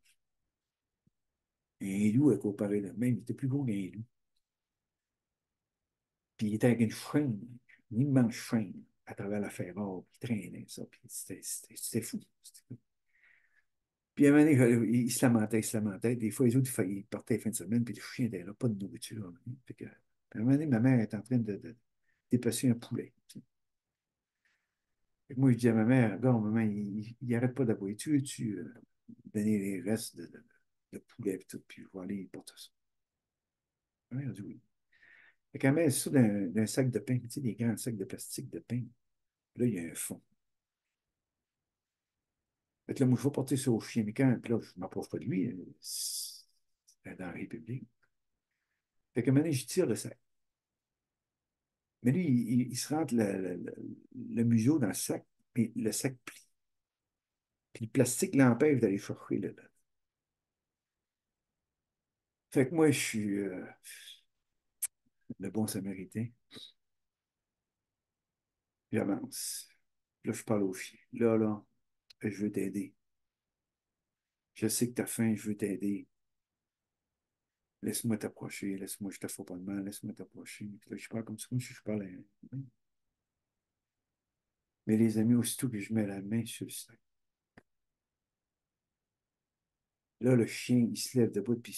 Un loup à comparer là. Même, il était plus gros qu'un loup. Puis il était avec une immense chaîne à travers la ferraille, puis il traînait ça, puis c'était fou. Puis à un moment donné, il se lamentait, il se lamentait. Des fois, les autres, ils partaient la fin de semaine, puis le chien était là, pas de nourriture. Fait que, puis à un moment donné, ma mère est en train de dépasser un poulet. Fait que moi, je dis à ma mère, non, maman, il arrête pas d'aboyer. Tu veux-tu donner les restes de poulet et tout, puis je vais aller porter ça. Ma mère a dit oui. Fait qu'elle met ça dans un sac de pain, tu sais, des grands sacs de plastique de pain. Là, il y a un fond. Fait que là, moi, je vais porter ça au chien, mais puis là, je ne m'approche pas de lui, c'est dans la République. Fait qu'à un moment donné, je tire le sac. Mais lui, il se rentre le museau dans le sac, puis le sac plie. Puis le plastique l'empêche d'aller chercher là. Fait que moi, je suis le bon samaritain. J'avance. Là, je parle au chien. Là, je veux t'aider. Je sais que t'as faim, je veux t'aider. Laisse-moi t'approcher, laisse-moi, je te fais pas de mal, laisse-moi t'approcher. Puis là, je parle comme ça, comme si je parle à. Mais les amis, aussitôt que je mets la main sur le sac, là, le chien, il se lève debout, puis il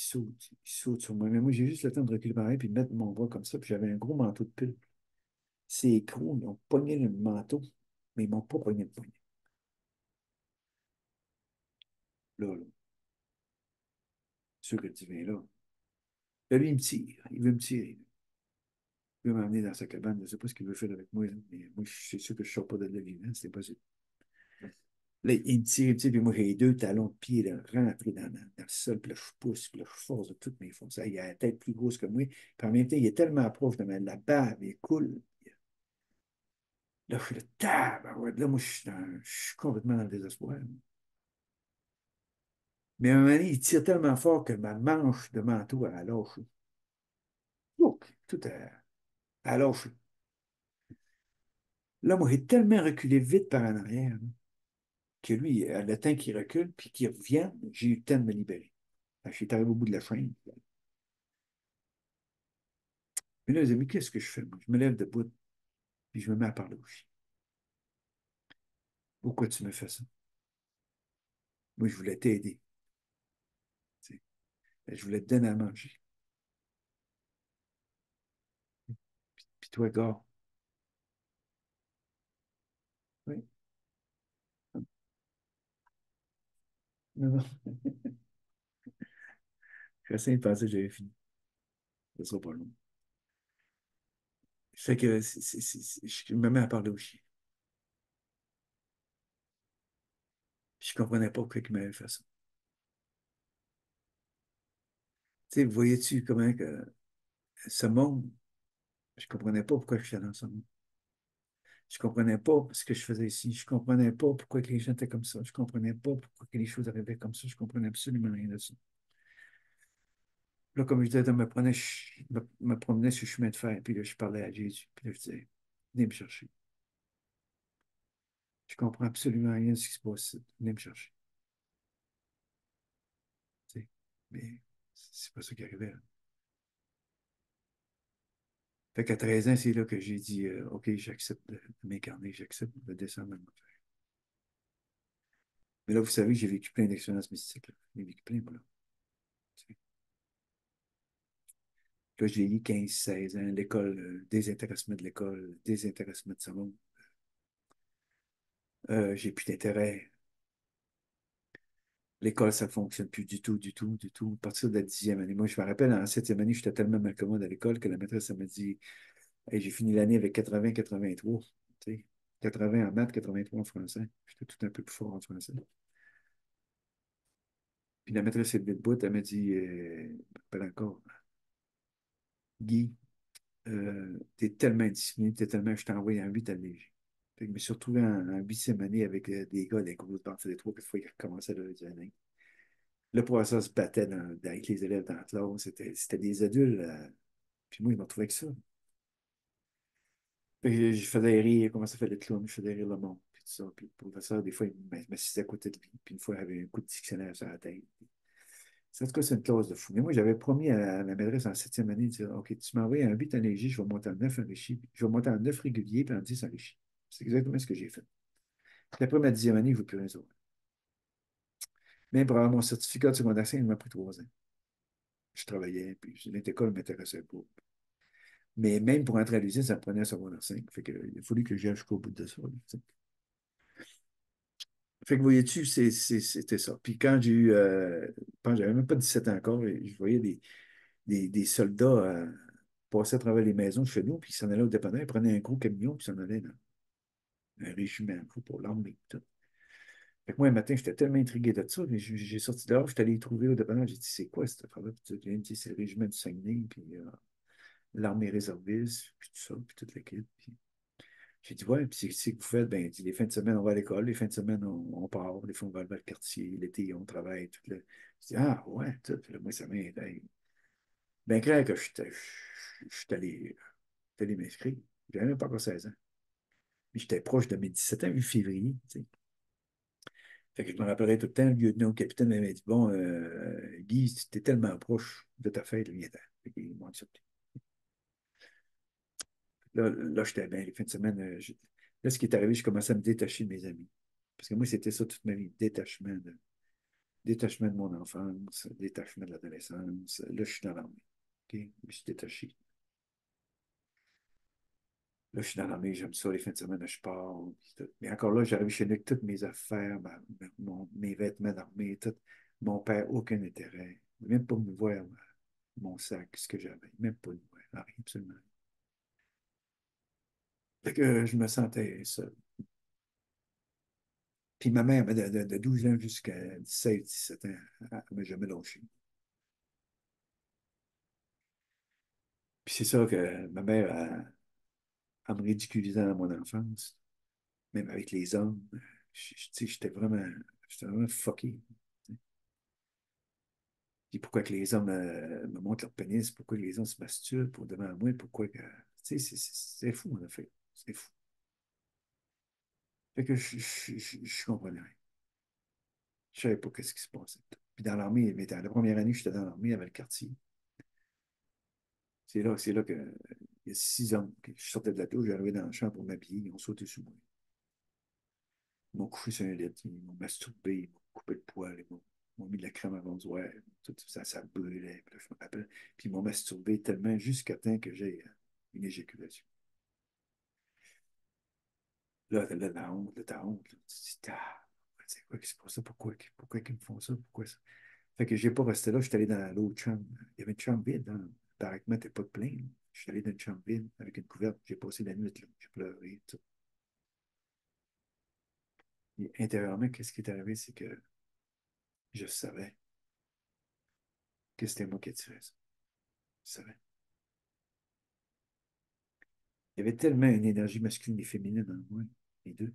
saute sur moi. Mais moi, j'ai juste le temps de reculer par et puis de mettre mon bras comme ça, puis j'avais un gros manteau de pull. Ces crocs, ils ont pogné le manteau, mais ils m'ont pas pogné le poignet. Là, sûr que tu viens là. Là, lui, il me tire. Il veut me tirer. Il veut m'emmener dans sa cabane. Je ne sais pas ce qu'il veut faire avec moi, là, mais moi, je suis sûr que je ne sors pas de là vivant. C'est possible. Là, il me tire, puis moi, j'ai les deux talons de pied là, rentrés dans le sol, puis là, je pousse, puis là, je force de toutes mes forces. Il a la tête plus grosse que moi, puis en même temps, il est tellement proche de la bave, il coule. Là, je suis là, tabarouette. Là, moi, je suis complètement dans le désespoir. Mais à un moment donné, il tire tellement fort que ma manche de manteau, elle a lâché. Ouh, tout a lâché. Là, moi, j'ai tellement reculé vite par en arrière là, que lui, le temps qu'il recule, puis qu'il revienne, j'ai eu le temps de me libérer. Je suis arrivé au bout de la chaîne. Mais là, les amis, qu'est-ce que je fais? Moi? Je me lève debout, puis je me mets à parler au chien. Pourquoi tu me fais ça? Moi, je voulais t'aider. Tu sais. Je voulais te donner à manger. Puis toi, gars, oui, non, non. J'essaie de penser que j'avais fini. Ça sera pas long. Fait que je me mets à parler au chien. Puis je comprenais pas pourquoi il m'avait fait ça. Tu sais, voyais-tu comment que ce monde, je comprenais pas pourquoi je suis dans ce monde. Je comprenais pas ce que je faisais ici. Je comprenais pas pourquoi que les gens étaient comme ça. Je comprenais pas pourquoi que les choses arrivaient comme ça. Je comprenais absolument rien de ça. Là, comme je disais, me promenais sur le chemin de fer, puis là, je parlais à Jésus, puis là, je disais, venez me chercher. Je comprends absolument rien de ce qui se passe ici. Venez me chercher. Tu sais. Mais c'est pas ça qui arrivait. Là. Fait qu'à 13 ans, c'est là que j'ai dit, OK, j'accepte de m'incarner, j'accepte de descendre dans le fer. Mais là, vous savez, j'ai vécu plein d'expériences mystiques. Là. J'ai vécu plein, voilà. Tu sais. Là, j'ai eu 15, 16 ans, l'école, désintéressement de l'école, désintéressement de salon. J'ai plus d'intérêt. L'école, ça ne fonctionne plus du tout, du tout, du tout. À partir de la 10e année. Moi, je me rappelle, en 7e année, j'étais tellement mal commode à l'école que la maîtresse, elle m'a dit, hey, j'ai fini l'année avec 80, 83. Tu sais, 80 en maths, 83 en français. J'étais tout un peu plus fort en français. Puis la maîtresse est levée debout, elle m'a dit, je me rappelle encore, Guy, t'es tellement indiscipliné, t'es tellement, je t'ai envoyé en 8 à léger. Fait que je me suis retrouvé en 8e année avec des gars des grosses bandes des trois, puis il faut qu'ils recommençaient leur année. Le professeur se battait avec les élèves dans la classe. C'était des adultes. Puis moi, je me retrouvais avec ça. Puis je faisais rire, il commençait à faire le clown, je faisais rire le monde. Puis tout ça. Puis le professeur, des fois, il m'assistait à côté de lui. Puis une fois, il avait un coup de dictionnaire sur la tête. En tout cas, c'est une classe de fou. Mais moi, j'avais promis à la maîtresse en 7e année de dire, OK, tu m'envoies un 8 enneigé, je vais monter en 9 enrichi. Je vais monter en 9 régulier, puis en 10 enrichi. C'est exactement ce que j'ai fait. Puis après ma 10e année, je ne veux plus rien savoir. Même pour avoir mon certificat de secondaire 5, il m'a pris 3 ans. Je travaillais, puis l'école ne m'intéressait pas. Mais même pour entrer à l'usine, ça me prenait un secondaire 5. Fait que, il a fallu que j'aille jusqu'au bout de ça. Là, tu sais. Fait que voyais-tu, c'était ça. Puis quand j'ai eu, quand j'avais même pas 17 ans encore, et je voyais des soldats passer à travers les maisons chez nous, puis ils s'en allaient au dépanneur, ils prenaient un gros camion, puis ils s'en allaient dans un régiment pour l'armée. Tout. Fait que moi, un matin, j'étais tellement intrigué de ça, mais j'ai sorti dehors, j'étais allé y trouver au dépanneur, j'ai dit, c'est quoi cette affaire-là? Puis il me dit, c'est le régiment du Saguenay, puis l'armée réserviste, puis tout ça, puis toute l'équipe. Puis j'ai dit, ouais, puis c'est que vous faites, ben, il dit, les fins de semaine, on va à l'école, les fins de semaine, on part, les fois, on va le quartier, l'été, on travaille, tout le. Je dis, ah, ouais, tout. Puis là, moi, ça m'aide. Bien clair que je suis allé m'inscrire. J'avais même pas encore 16 ans. Mais j'étais proche de mes 17 ans, 8 février, tu sais. Fait que je me rappellerai tout le temps, le lieutenant, capitaine m'avait dit, bon, Guy, tu es tellement proche de ta fête, viens-t'en. Fait qu'ils m'ont accepté. Là j'étais bien, les fins de semaine. Là, ce qui est arrivé, je commençais à me détacher de mes amis. Parce que moi, c'était ça toute ma vie, détachement de mon enfance, détachement de l'adolescence. Là, je suis dans l'armée. OK? Je me suis détaché. Là, je suis dans l'armée, j'aime ça, les fins de semaine, je pars. Puis tout. Mais encore là, j'arrive chez nous avec toutes mes affaires, mes vêtements d'armée, tout. Mon père, aucun intérêt. Même pas me voir mon sac, ce que j'avais. Même pas me voir. Rien, absolument. Fait que je me sentais seul. Puis ma mère, de 12 ans jusqu'à 16, 17 ans, elle ne m'a jamais lâché. Puis c'est ça que ma mère, en me ridiculisant dans mon enfance, même avec les hommes, tu sais, j'étais vraiment fucké. Puis pourquoi que les hommes me montrent leur pénis, pourquoi les hommes se masturbent pour devant moi, pourquoi que. Tu sais, c'est fou, en fait. C'est fou. Fait que je comprenais rien. Je savais pas qu'est-ce qui se passait. Puis dans l'armée, mais dans la première année que j'étais dans l'armée, avec le quartier. C'est là que, il y a 6 hommes que je sortais de la douche, j'arrivais dans le champ pour m'habiller, ils ont sauté sur moi. Ils m'ont couché sur un lit, ils m'ont masturbé, ils m'ont coupé le poil, ils m'ont mis de la crème avant ouais, tout ça, ça brûlait. Puis là, je me rappelle. Puis ils m'ont masturbé tellement jusqu'à temps que j'ai une éjaculation. Là, la honte, là, ta honte, là, tu te dis, ah, c'est quoi qui se passe ça? Pourquoi ils me font ça? Pourquoi ça? Fait que j'ai pas resté là, je suis allé dans l'autre chambre. Il y avait une chambre vide, hein. Le baraquement n'était pas plein. Là. Je suis allé dans une chambre vide avec une couverte. J'ai passé la nuit là. J'ai pleuré. Tout. Et intérieurement, qu'est-ce qui est arrivé? C'est que je savais que c'était moi qui attirais ça. Je savais. Il y avait tellement une énergie masculine et féminine en moi, les deux.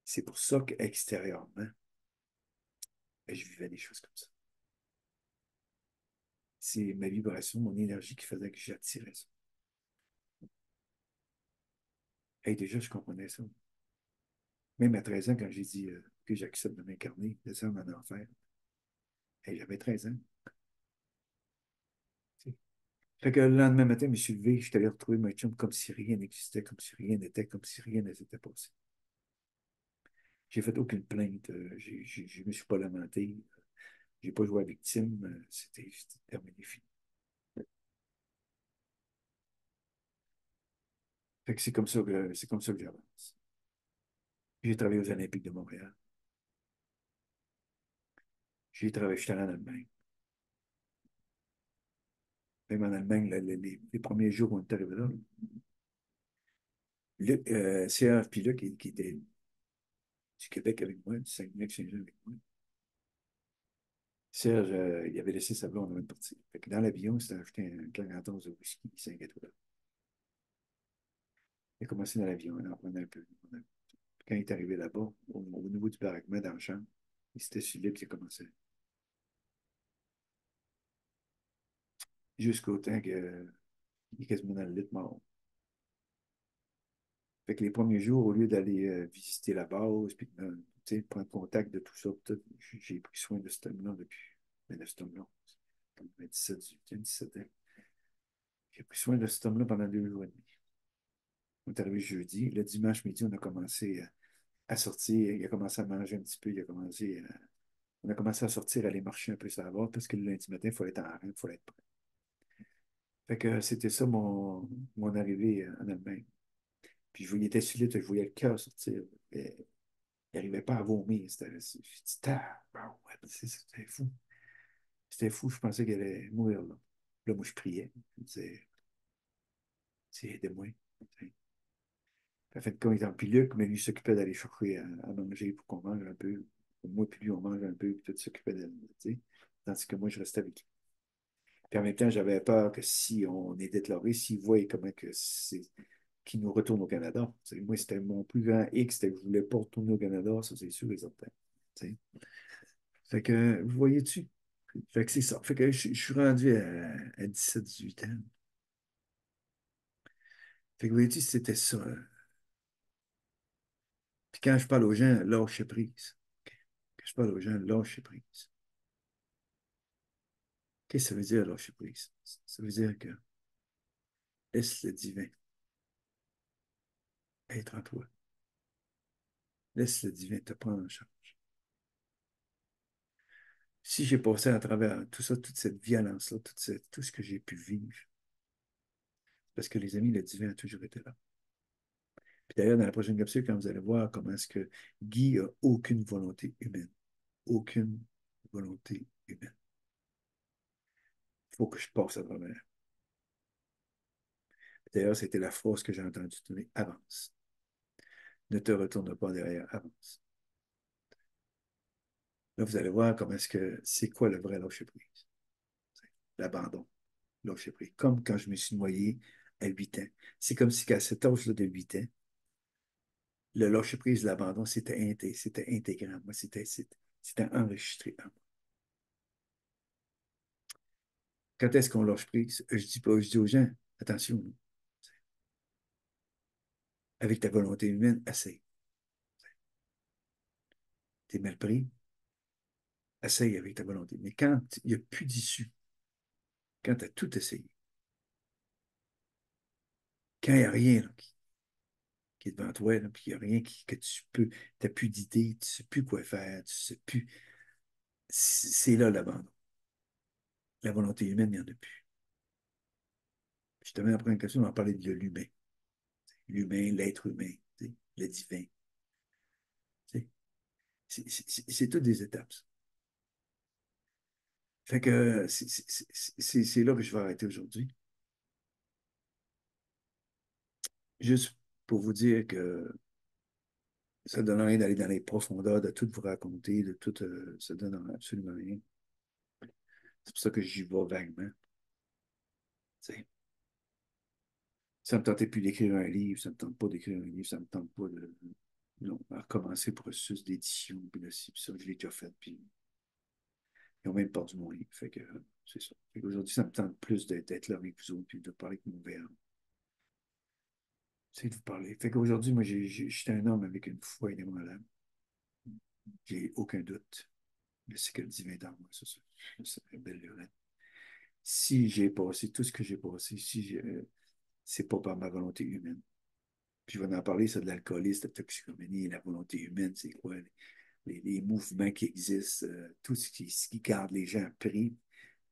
C'est pour ça qu'extérieurement, ben, je vivais des choses comme ça. C'est ma vibration, mon énergie qui faisait que j'attirais ça. Et déjà, je comprenais ça. Même à 13 ans, quand j'ai dit que j'accepte de m'incarner, de ça en enfer, et j'avais 13 ans. Tu sais. Fait que le lendemain matin, je me suis levé, je suis allé retrouver ma chum comme si rien n'existait, comme si rien n'était, comme si rien ne s'était passé. J'ai fait aucune plainte, je ne me suis pas lamenté, j'ai pas joué à victime, c'était terminé, fini. Fait que c'est comme ça que j'avance. J'ai travaillé aux Olympiques de Montréal. J'ai travaillé, j'étais allé en Allemagne. Même en Allemagne, les premiers jours où on est arrivé là, Luc, CR puis Luc, qui était du Québec avec moi, du Saguenay-Lac-Saint-Jean avec moi. Serge, il avait laissé sa blonde avant de partir. Fait que dans l'avion, il s'était acheté un 41 de whisky 5 étoiles. Il a commencé dans l'avion, il en prenait un peu. Quand il est arrivé là-bas, au niveau du baraquement dans le champ, il s'était sur le lit qui a commencé. Jusqu'au temps qu'il est quasiment dans le lit mort. Fait que les premiers jours, au lieu d'aller visiter la base, puis de prendre contact de tout ça, j'ai pris soin de cet homme-là depuis. Mais de cet homme-là, comme 17, 18, 17 ans. J'ai pris soin de cet homme-là pendant 2 jours et demi. On est arrivé jeudi. Le dimanche midi, on a commencé à sortir. Il a commencé à manger un petit peu. On a commencé à sortir, à aller marcher un peu sur la bord parce que le lundi matin, il fallait être en rang, il fallait être prêt. Fait que c'était ça mon arrivée en Allemagne. Puis il était sur je voyais le cœur sortir. Mais il n'arrivait pas à vomir. C'était fou. C'était fou. Je pensais qu'il allait mourir là. Là, moi, je priais. Je me disais, aidez-moi. En fait, quand il était en piluc, mais lui s'occupait d'aller chercher à manger pour qu'on mange un peu. Moi, puis lui, on mange un peu, puis tout s'occupait d'elle. Tu sais. Tandis que moi, je restais avec lui. Puis en même temps, j'avais peur que si on est déclaré, s'il voit comment que c'est qu'il nous retourne au Canada. Tu sais, moi, c'était mon plus grand X, c'était que je ne voulais pas retourner au Canada, ça c'est sûr et certain. Tu sais. Fait que, vous voyez-tu? Fait que c'est ça. Fait que je suis rendu à 17, 18 ans. Fait que, vous voyez-tu, c'était ça. Puis quand je parle aux gens, lâchez prise. Quand je parle aux gens, lâchez prise. Qu'est-ce que ça veut dire, lâcher prise? Ça veut dire que laisse le divin être en toi. Laisse le divin te prendre en charge. Si j'ai passé à travers tout ça, toute cette violence-là, tout ce que j'ai pu vivre, Parce que les amis, le divin a toujours été là. Puis d'ailleurs, dans la prochaine capsule, quand vous allez voir comment est-ce que Guy a aucune volonté humaine. Aucune volonté humaine. Il faut que je passe à travers. D'ailleurs, c'était la phrase que j'ai entendue donner. Avance. Ne te retourne pas derrière, avance. Là, vous allez voir comment est-ce que c'est quoi le vrai lâcher prise. L'abandon, lâcher prise. Comme quand je me suis noyé à 8 ans. C'est comme si qu'à cet âge-là de 8 ans, le lâcher prise, l'abandon, c'était intégrant. Moi, c'était enregistré en moi. Quand est-ce qu'on lâche prise? Je dis pas, je dis aux gens, attention, avec ta volonté humaine, assez. T'es mal pris, essaye avec ta volonté. Mais quand il n'y a plus d'issue, quand tu as tout essayé, quand il n'y a rien là, qui est devant toi, là, puis il n'y a rien que tu peux, tu n'as plus d'idée, tu ne sais plus quoi faire, tu ne sais plus. C'est là l'abandon. La volonté humaine, il n'y en a plus. Justement, après une question, on va parler de l'humain. L'humain, l'être humain, le divin. C'est toutes des étapes, ça. Fait que c'est là que je vais arrêter aujourd'hui. Juste pour vous dire que ça ne donne rien d'aller dans les profondeurs, de tout vous raconter, de tout, ça ne donne absolument rien. C'est pour ça que j'y vais vaguement. T'sais. Ça ne me tentait plus d'écrire un livre, ça ne me tente pas d'écrire un livre, ça ne me tente pas de non, à recommencer le processus d'édition, puis là, puis ça, je l'ai déjà fait, puis ils ont même perdu mon livre. Fait que c'est ça. Fait qu'aujourd'hui, ça me tente plus d'être là avec vous autres, puis de parler avec mon verre. C'est de vous parler. Fait qu'aujourd'hui, moi, j'étais un homme avec une foi inébranlable. J'ai aucun doute. Mais c'est que le divin dans moi, c'est belle lurette. Si j'ai passé tout ce que j'ai passé, c'est pas par ma volonté humaine. Puis je vais en parler, ça, de l'alcoolisme, de la toxicomanie, la volonté humaine, c'est quoi? Les mouvements qui existent, tout ce qui garde les gens pris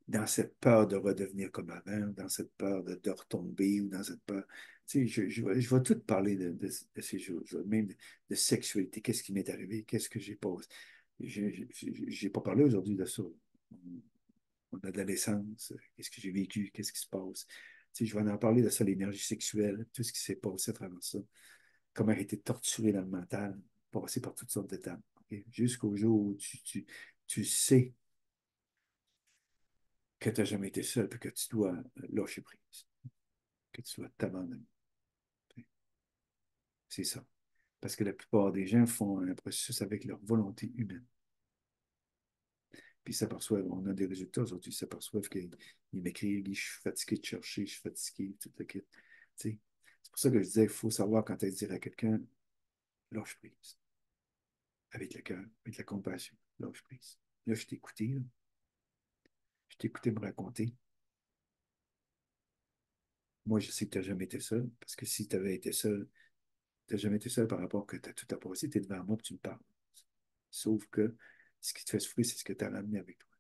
dans cette peur de redevenir comme avant, dans cette peur de retomber, ou dans cette peur. Tu sais, je vais tout parler de ces choses, même de sexualité. Qu'est-ce qui m'est arrivé? Qu'est-ce que j'ai passé? Je n'ai pas parlé aujourd'hui de ça. Mon adolescence, qu'est-ce que j'ai vécu? Qu'est-ce qui se passe? Tu sais, je vais en parler de ça, l'énergie sexuelle, tout ce qui s'est passé à travers ça, comment elle a été torturée dans le mental, passer par toutes sortes d'étapes. Ok? Jusqu'au jour où tu sais que tu n'as jamais été seul et que tu dois lâcher prise, que tu dois t'abandonner. C'est ça. Parce que la plupart des gens font un processus avec leur volonté humaine. Puis ils s'aperçoivent, on a des résultats aujourd'hui, ils s'aperçoivent qu'ils m'écrivent, je suis fatigué de chercher, je suis fatigué, tout le kit. Tu sais, c'est pour ça que je disais qu'il faut savoir quand dire à quelqu'un, lâche prise, avec le cœur, avec la compassion, lâche prise. Là, je t'ai écouté, là. Je t'ai écouté me raconter. Moi, je sais que tu n'as jamais été seul, parce que si tu avais été seul, tu n'as jamais été seul par rapport que tu as tout à passer, tu es devant moi et tu me parles. Sauf que ce qui te fait souffrir, c'est ce que tu as ramené avec toi.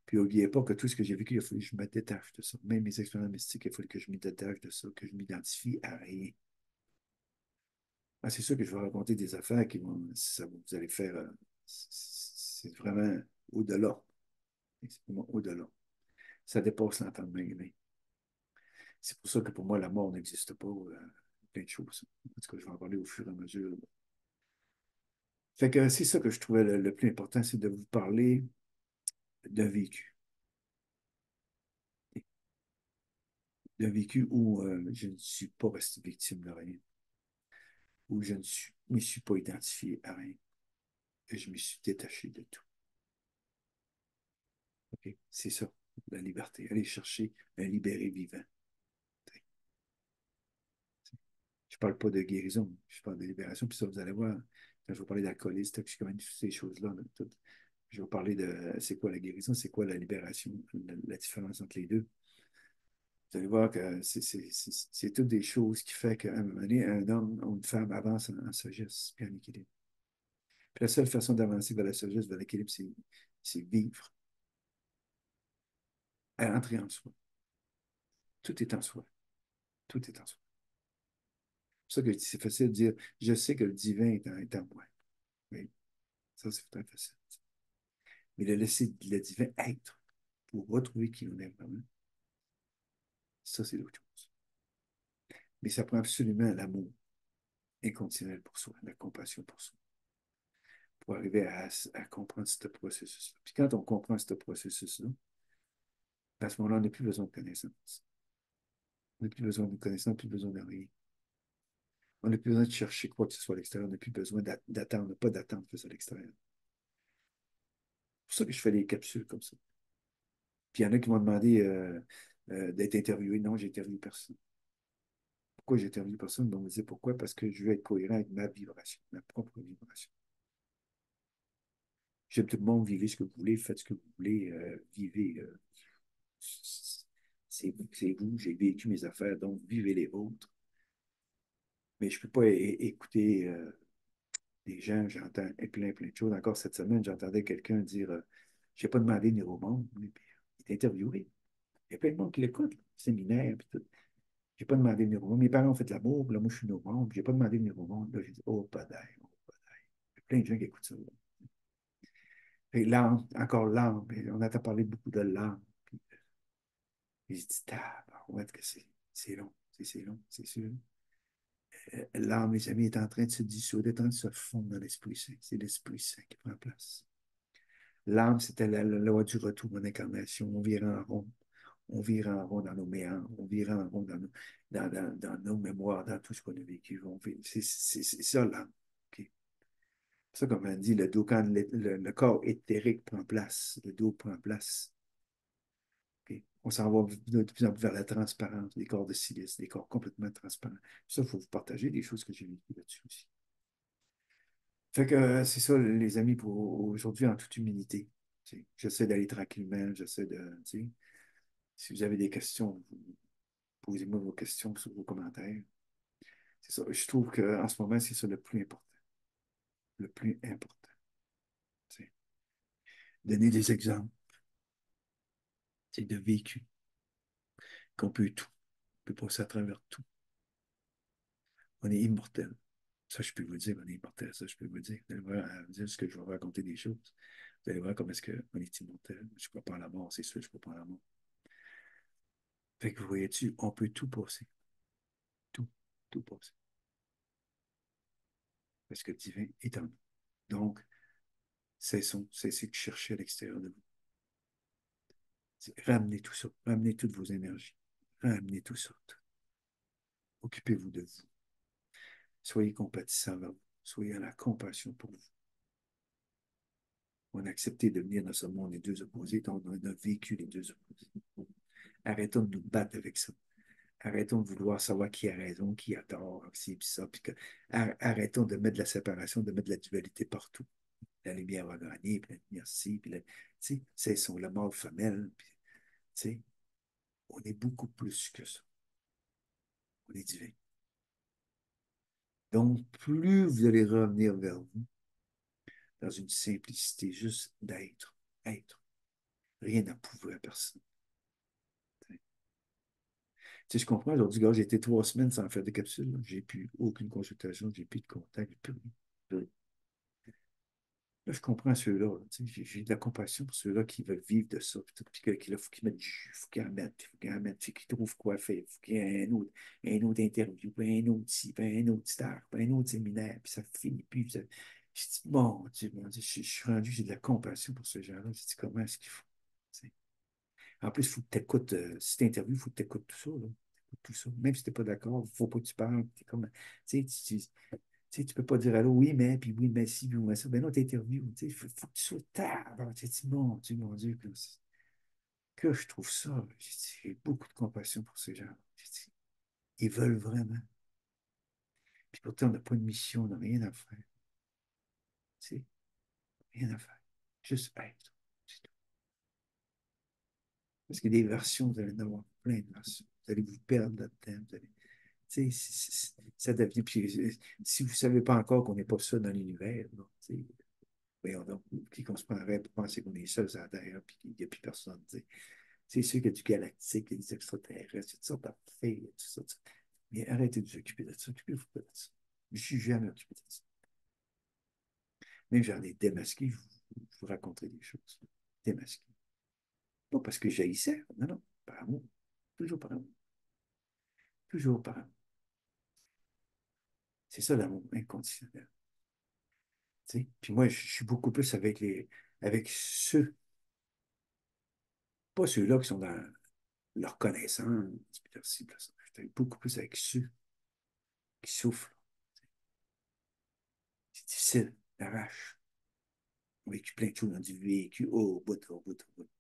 Puis n'oubliez pas que tout ce que j'ai vécu, il a fallu que je me détache de ça. Même mes expériences mystiques, il a fallu que je me détache de ça, que je m'identifie à rien. Ah, c'est sûr que je vais raconter des affaires qui vont, ça, vous allez faire, c'est vraiment au-delà. C'est vraiment au-delà. Ça dépasse l'entendement humain. C'est pour ça que pour moi, la mort n'existe pas. Plein de choses. En tout cas, je vais en parler au fur et à mesure. Fait que c'est ça que je trouvais le plus important, c'est de vous parler d'un vécu. D'un vécu où je ne suis pas resté victime de rien, où je ne me suis pas identifié à rien, et je me suis détaché de tout. Ok? C'est ça, la liberté. Aller chercher un libéré vivant. Je ne parle pas de guérison, je parle de libération. Puis ça, vous allez voir, quand je vais parler d'alcoolisme, toxicomanie, toutes ces choses-là, je vais parler de c'est quoi la guérison, c'est quoi la libération, la différence entre les deux. Vous allez voir que c'est toutes des choses qui font qu'à un moment donné, un homme ou une femme avance en sagesse puis en équilibre. Puis la seule façon d'avancer vers la sagesse, vers l'équilibre, c'est vivre, à entrer en soi. Tout est en soi. Tout est en soi. C'est pour ça que c'est facile de dire, je sais que le divin est en moi. Oui, ça, c'est très facile. Mais de laisser le divin être pour retrouver qui on est vraiment, ça, c'est autre chose. Mais ça prend absolument l'amour inconditionnel pour soi, la compassion pour soi, pour arriver à comprendre ce processus-là. Puis quand on comprend ce processus-là, à ce moment-là, on n'a plus besoin de connaissances. On n'a plus besoin de connaissances, plus besoin de rien. On n'a plus besoin de chercher quoi que ce soit à l'extérieur. On n'a plus besoin d'attendre, pas d'attendre que ce soit à l'extérieur. C'est pour ça que je fais des capsules comme ça. Puis il y en a qui m'ont demandé d'être interviewé. Non, j'ai interviewé personne. Pourquoi j'ai interviewé personne? Ben, on me disait pourquoi? Parce que je veux être cohérent avec ma vibration, ma propre vibration. J'aime tout le monde, vivez ce que vous voulez, faites ce que vous voulez, vivez. C'est vous, j'ai vécu mes affaires, donc vivez les vôtres. Mais je ne peux pas écouter des gens, j'entends plein de choses. Encore cette semaine, j'entendais quelqu'un dire je n'ai pas demandé de venir au monde. Mais puis, il est interviewé. Il y a plein de monde qui l'écoute, séminaire, puis tout. J'ai pas demandé de venir au monde. Mes parents ont fait de l'amour, puis là, moi, je suis venu au monde, puis j'ai pas demandé de venir au monde. Là, j'ai dit, oh, pas d'ail, oh, pas d'ail. Il y a plein de gens qui écoutent ça. Là. Et l'âme, encore l'âme, et on entend parler beaucoup de l'âme. Puis, j'ai dit, ouais, que c'est long, c'est long, c'est sûr. L'âme, mes amis, est en train de se dissoudre, est en train de se fondre dans l'Esprit Saint. C'est l'Esprit Saint qui prend place. L'âme, c'était la loi du retour en incarnation. On vire en rond. On vire en rond dans nos méandres. On vire en rond dans nos mémoires, dans tout ce qu'on a vécu. C'est ça, l'âme. Okay? Ça, comme on dit, le dos, quand le corps éthérique prend place, le dos prend place. Okay? On s'en va de plus en plus vers la transparence, des corps de silice, des corps complètement transparents. Ça, il faut vous partager des choses que j'ai vécues là-dessus aussi. Fait que c'est ça, les amis, pour aujourd'hui, en toute humilité. J'essaie d'aller tranquillement, j'essaie de. Si vous avez des questions, posez-moi vos questions sur vos commentaires. C'est ça. Je trouve qu'en ce moment, c'est ça le plus important. Le plus important. T'sais. Donner des exemples, c'est de vécu, qu'on peut tout, on peut passer à travers tout. On est immortel. Ça, je peux vous le dire, on est immortel. Ça, je peux vous le dire. Vous allez voir, dire ce que je vais vous raconter des choses. Vous allez voir comment est-ce qu'on est immortel. Je ne crois pas à la mort, c'est sûr, je ne crois pas à la mort. Fait que vous voyez-tu, on peut tout passer. Tout, tout passer. Parce que le divin est en nous. Donc, cessez de chercher à l'extérieur de vous. Ramenez tout ça. Ramenez toutes vos énergies. Ramenez tout ça. Occupez-vous de vous. Soyez compatissants envers vous. Soyez à la compassion pour vous. On a accepté de venir dans ce monde les deux opposés, donc on a vécu les deux opposés. Arrêtons de nous battre avec ça. Arrêtons de vouloir savoir qui a raison, qui a tort, ci, puis ça. Puis arrêtons de mettre de la séparation, de mettre de la dualité partout. La lumière va gagner, puis la lumière ci, puis cessons la mort femelle. Puis, on est beaucoup plus que ça. On est divin. Donc, plus vous allez revenir vers vous dans une simplicité juste d'être, être, rien à prouver à personne. Tu sais, je comprends, aujourd'hui, gars, j'ai été 3 semaines sans faire de capsule. J'ai plus aucune consultation, j'ai plus de contact, j'ai plus rien. Là, je comprends ceux-là. Tu sais, j'ai de la compassion pour ceux-là qui veulent vivre de ça. Puis qu'il faut qu'ils mettent du jus, il faut qu'ils en mettent, il faut qu'ils en mettent, puis qu'ils trouvent quoi faire. Il faut qu'il y ait un autre interview, puis un autre ci, puis un autre star, puis un autre séminaire, puis ça finit plus. Je dis, bon, Dieu, je suis rendu, j'ai de la compassion pour ce genre-là. Je dis, comment est-ce qu'il faut? Tu sais. En plus, il faut que tu écoutes, si tu interviews, il faut que tu écoutes tout ça. Là. Tout ça. Même si tu n'es pas d'accord, il ne faut pas que tu parles. Comme, tu sais, tu peux pas dire allô, oui, mais, puis oui, mais si, puis oui, mais ça. Ben non, t'interviews. Tu sais, faut que tu sois tard. Tu dis, mon Dieu, que je trouve ça. J'ai beaucoup de compassion pour ces gens. Ils veulent vraiment. Puis pourtant, on n'a pas de mission, on n'a rien à faire. Tu sais, rien à faire. Juste être. C'est tout. Parce que des versions, vous allez en avoir plein de versions. Vous allez vous perdre là-dedans. Tu sais, ça devient. Puis, si vous ne savez pas encore qu'on n'est pas ça dans l'univers, tu sais, voyons donc, qui qu'on se prendrait pour penser qu'on est seul sur la Terre, puis qu'il n'y a plus personne. C'est sûr qu'il y a du galactique, il y a des extraterrestres, il y a toutes sortes d'affaires, il y a toutes sortes. Mais arrêtez de vous occuper de ça. Occupez-vous pas de ça. Je suis jamais occupé de ça. Même j'en ai démasqué, je vous raconterai des choses. Démasqué. Pas parce que j'haïssais, non, non, par amour. Toujours par amour. Toujours par amour. C'est ça l'amour inconditionnel. Tu sais? Puis moi, je suis beaucoup plus avec ceux, pas ceux-là qui sont dans leur connaissance, puis leur ci, puis leur ça. Je suis beaucoup plus avec ceux qui souffrent. C'est difficile, l'arrache. Ils ont vécu plein de choses, ils ont du vécu au bout, au bout, au bout.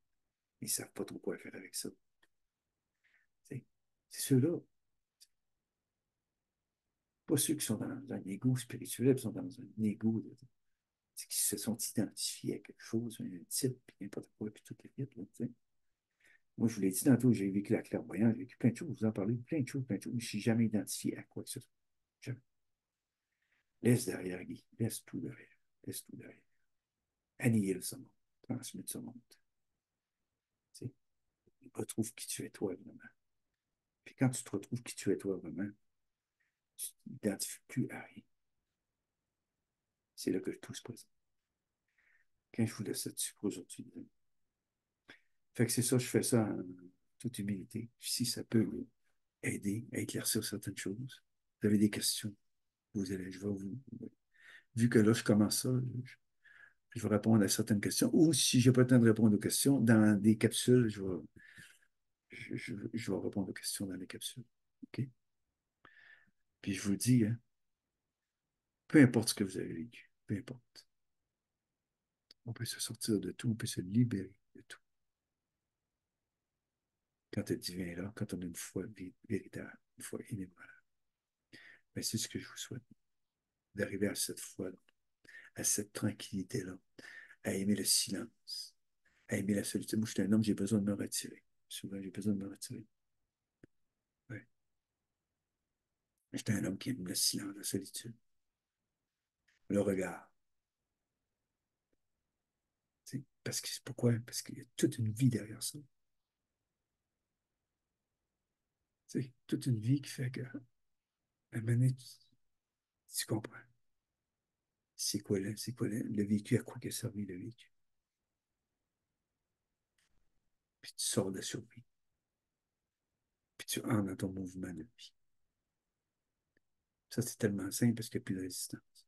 Ils ne savent pas trop quoi faire avec ça. Tu sais? C'est ceux-là, pas ceux qui sont dans un égo spirituel, qui sont dans un égo qui se sont identifiés à quelque chose, un type, puis n'importe quoi, puis tout est vite. Là, tu sais. Moi, je vous l'ai dit tantôt, j'ai vécu la clairvoyance, j'ai vécu plein de choses, vous en parlez, plein de choses, plein de choses, mais je ne suis jamais identifié à quoi que ce soit. Jamais. Laisse derrière, Guy. Laisse tout derrière. Laisse tout derrière. Annihile ce monde. Transmute ce monde. Tu sais. Retrouve qui tu es toi, vraiment. Puis quand tu te retrouves qui tu es toi, vraiment, tu ne t'identifies plus à rien. C'est là que tout se présente. Quand je vous laisse là-dessus pour aujourd'hui. Fait que c'est ça, je fais ça en toute humilité. Si ça peut aider à éclaircir certaines choses. Vous avez des questions, vous allez, je vais vous. Vu que là, je commence ça, je vais répondre à certaines questions. Ou si je n'ai pas le temps de répondre aux questions, dans des capsules, je vais répondre aux questions dans les capsules. OK? Puis je vous dis, hein, peu importe ce que vous avez vécu, peu importe. On peut se sortir de tout, on peut se libérer de tout. Quand le divin est là, quand on a une foi véritable, une foi inébranlable. Mais c'est ce que je vous souhaite, d'arriver à cette foi-là, à cette tranquillité-là, à aimer le silence, à aimer la solitude. Moi, je suis un homme, j'ai besoin de me retirer. Souvent, j'ai besoin de me retirer. Ouais. J'étais un homme qui aime le silence, la solitude, le regard. Parce que c'est pourquoi? Parce qu'il y a toute une vie derrière ça. Toute une vie qui fait que, à un moment donné, tu comprends. C'est quoi le vécu, à quoi il a servi le vécu. Puis tu sors de la survie. Puis tu entres dans ton mouvement de vie. Ça, c'est tellement simple parce qu'il n'y a plus de résistance.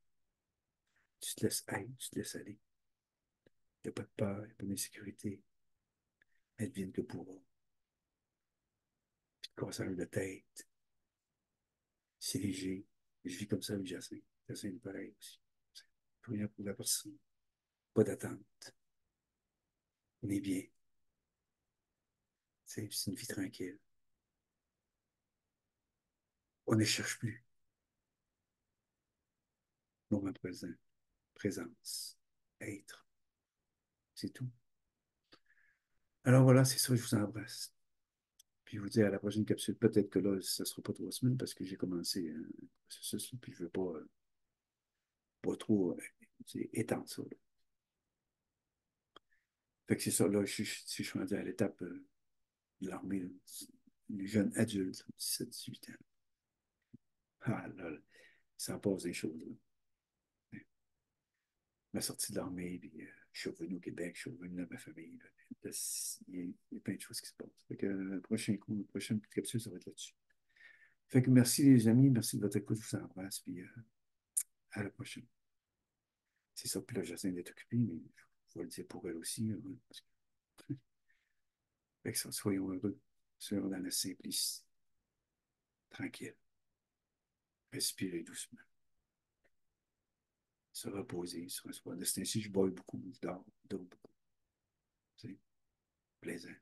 Tu te laisses être, tu te laisses aller. Il n'y a pas de peur, il n'y a pas d'insécurité. Elle vienne que pourra. Puis de cassage de tête. C'est léger. Je vis comme ça avec Jacinthe. Jacinthe est pareil aussi. Plus rien pour la personne. Pas d'attente. On est bien. C'est une vie tranquille. On ne cherche plus. Moment présent. Présence. Être. C'est tout. Alors voilà, c'est ça, je vous embrasse. Puis je vous dis à la prochaine capsule. Peut-être que là, ça ne sera pas 3 semaines parce que j'ai commencé un processus, puis je ne veux pas trop étendre ça. Là. Fait que c'est ça, là, si je suis rendu à l'étape de l'armée, là, les jeunes adultes, 17, 18 ans. Ah là, là, ça en passe des choses. Là. Ma sortie de l'armée, puis je suis revenu au Québec, je suis revenu dans ma famille. Là. Il y a plein de choses qui se passent. Fait que le prochain coup, la prochaine capsule, ça va être là-dessus. Fait que merci les amis, merci de votre écoute, je vous embrasse, puis à la prochaine. C'est ça, puis là, j'essaie d'être occupé, mais je vais le dire pour elle aussi. Là, parce que, fait que ça, soyons heureux, soyons dans la simplicité, tranquille, respirez doucement, se reposer, se rasseoir. De ce temps-ci, je bois beaucoup, je dors beaucoup. C'est plaisant.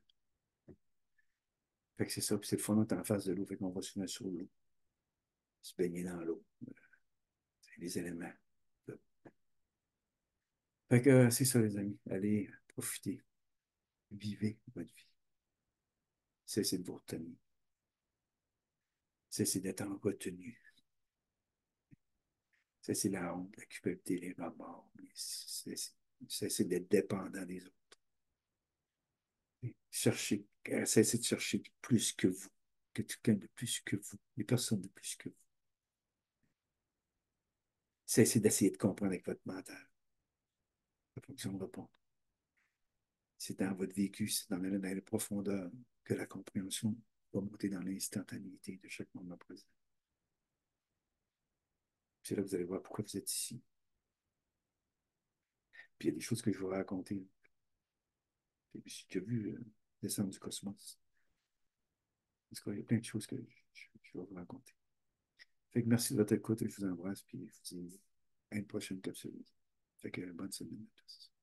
Fait que c'est ça, puis c'est le fun, on est en face de l'eau, fait qu'on va se mettre sur l'eau, se baigner dans l'eau. C'est les éléments. Fait que c'est ça, les amis. Allez, profitez, vivez votre vie. Cessez de vous retenir. Cessez d'être en retenue. Cessez la honte, la culpabilité, les remords. Cessez d'être dépendant des autres. Cherchez Cessez de chercher plus que vous, que quelqu'un de plus que vous, les personnes de plus que vous. Cessez d'essayer de comprendre avec votre mental. Ça ne fonctionnera pas. C'est dans votre vécu, c'est dans la profondeur que la compréhension va monter dans l'instantanéité de chaque moment présent. C'est là que vous allez voir pourquoi vous êtes ici. Puis il y a des choses que je vais vous raconter. J'ai déjà vu descendre du cosmos. Parce qu'il y a plein de choses que je vais vous raconter. Fait que merci de votre écoute et je vous embrasse. Puis je vous dis à une prochaine capsule. Fait que bonne semaine à tous.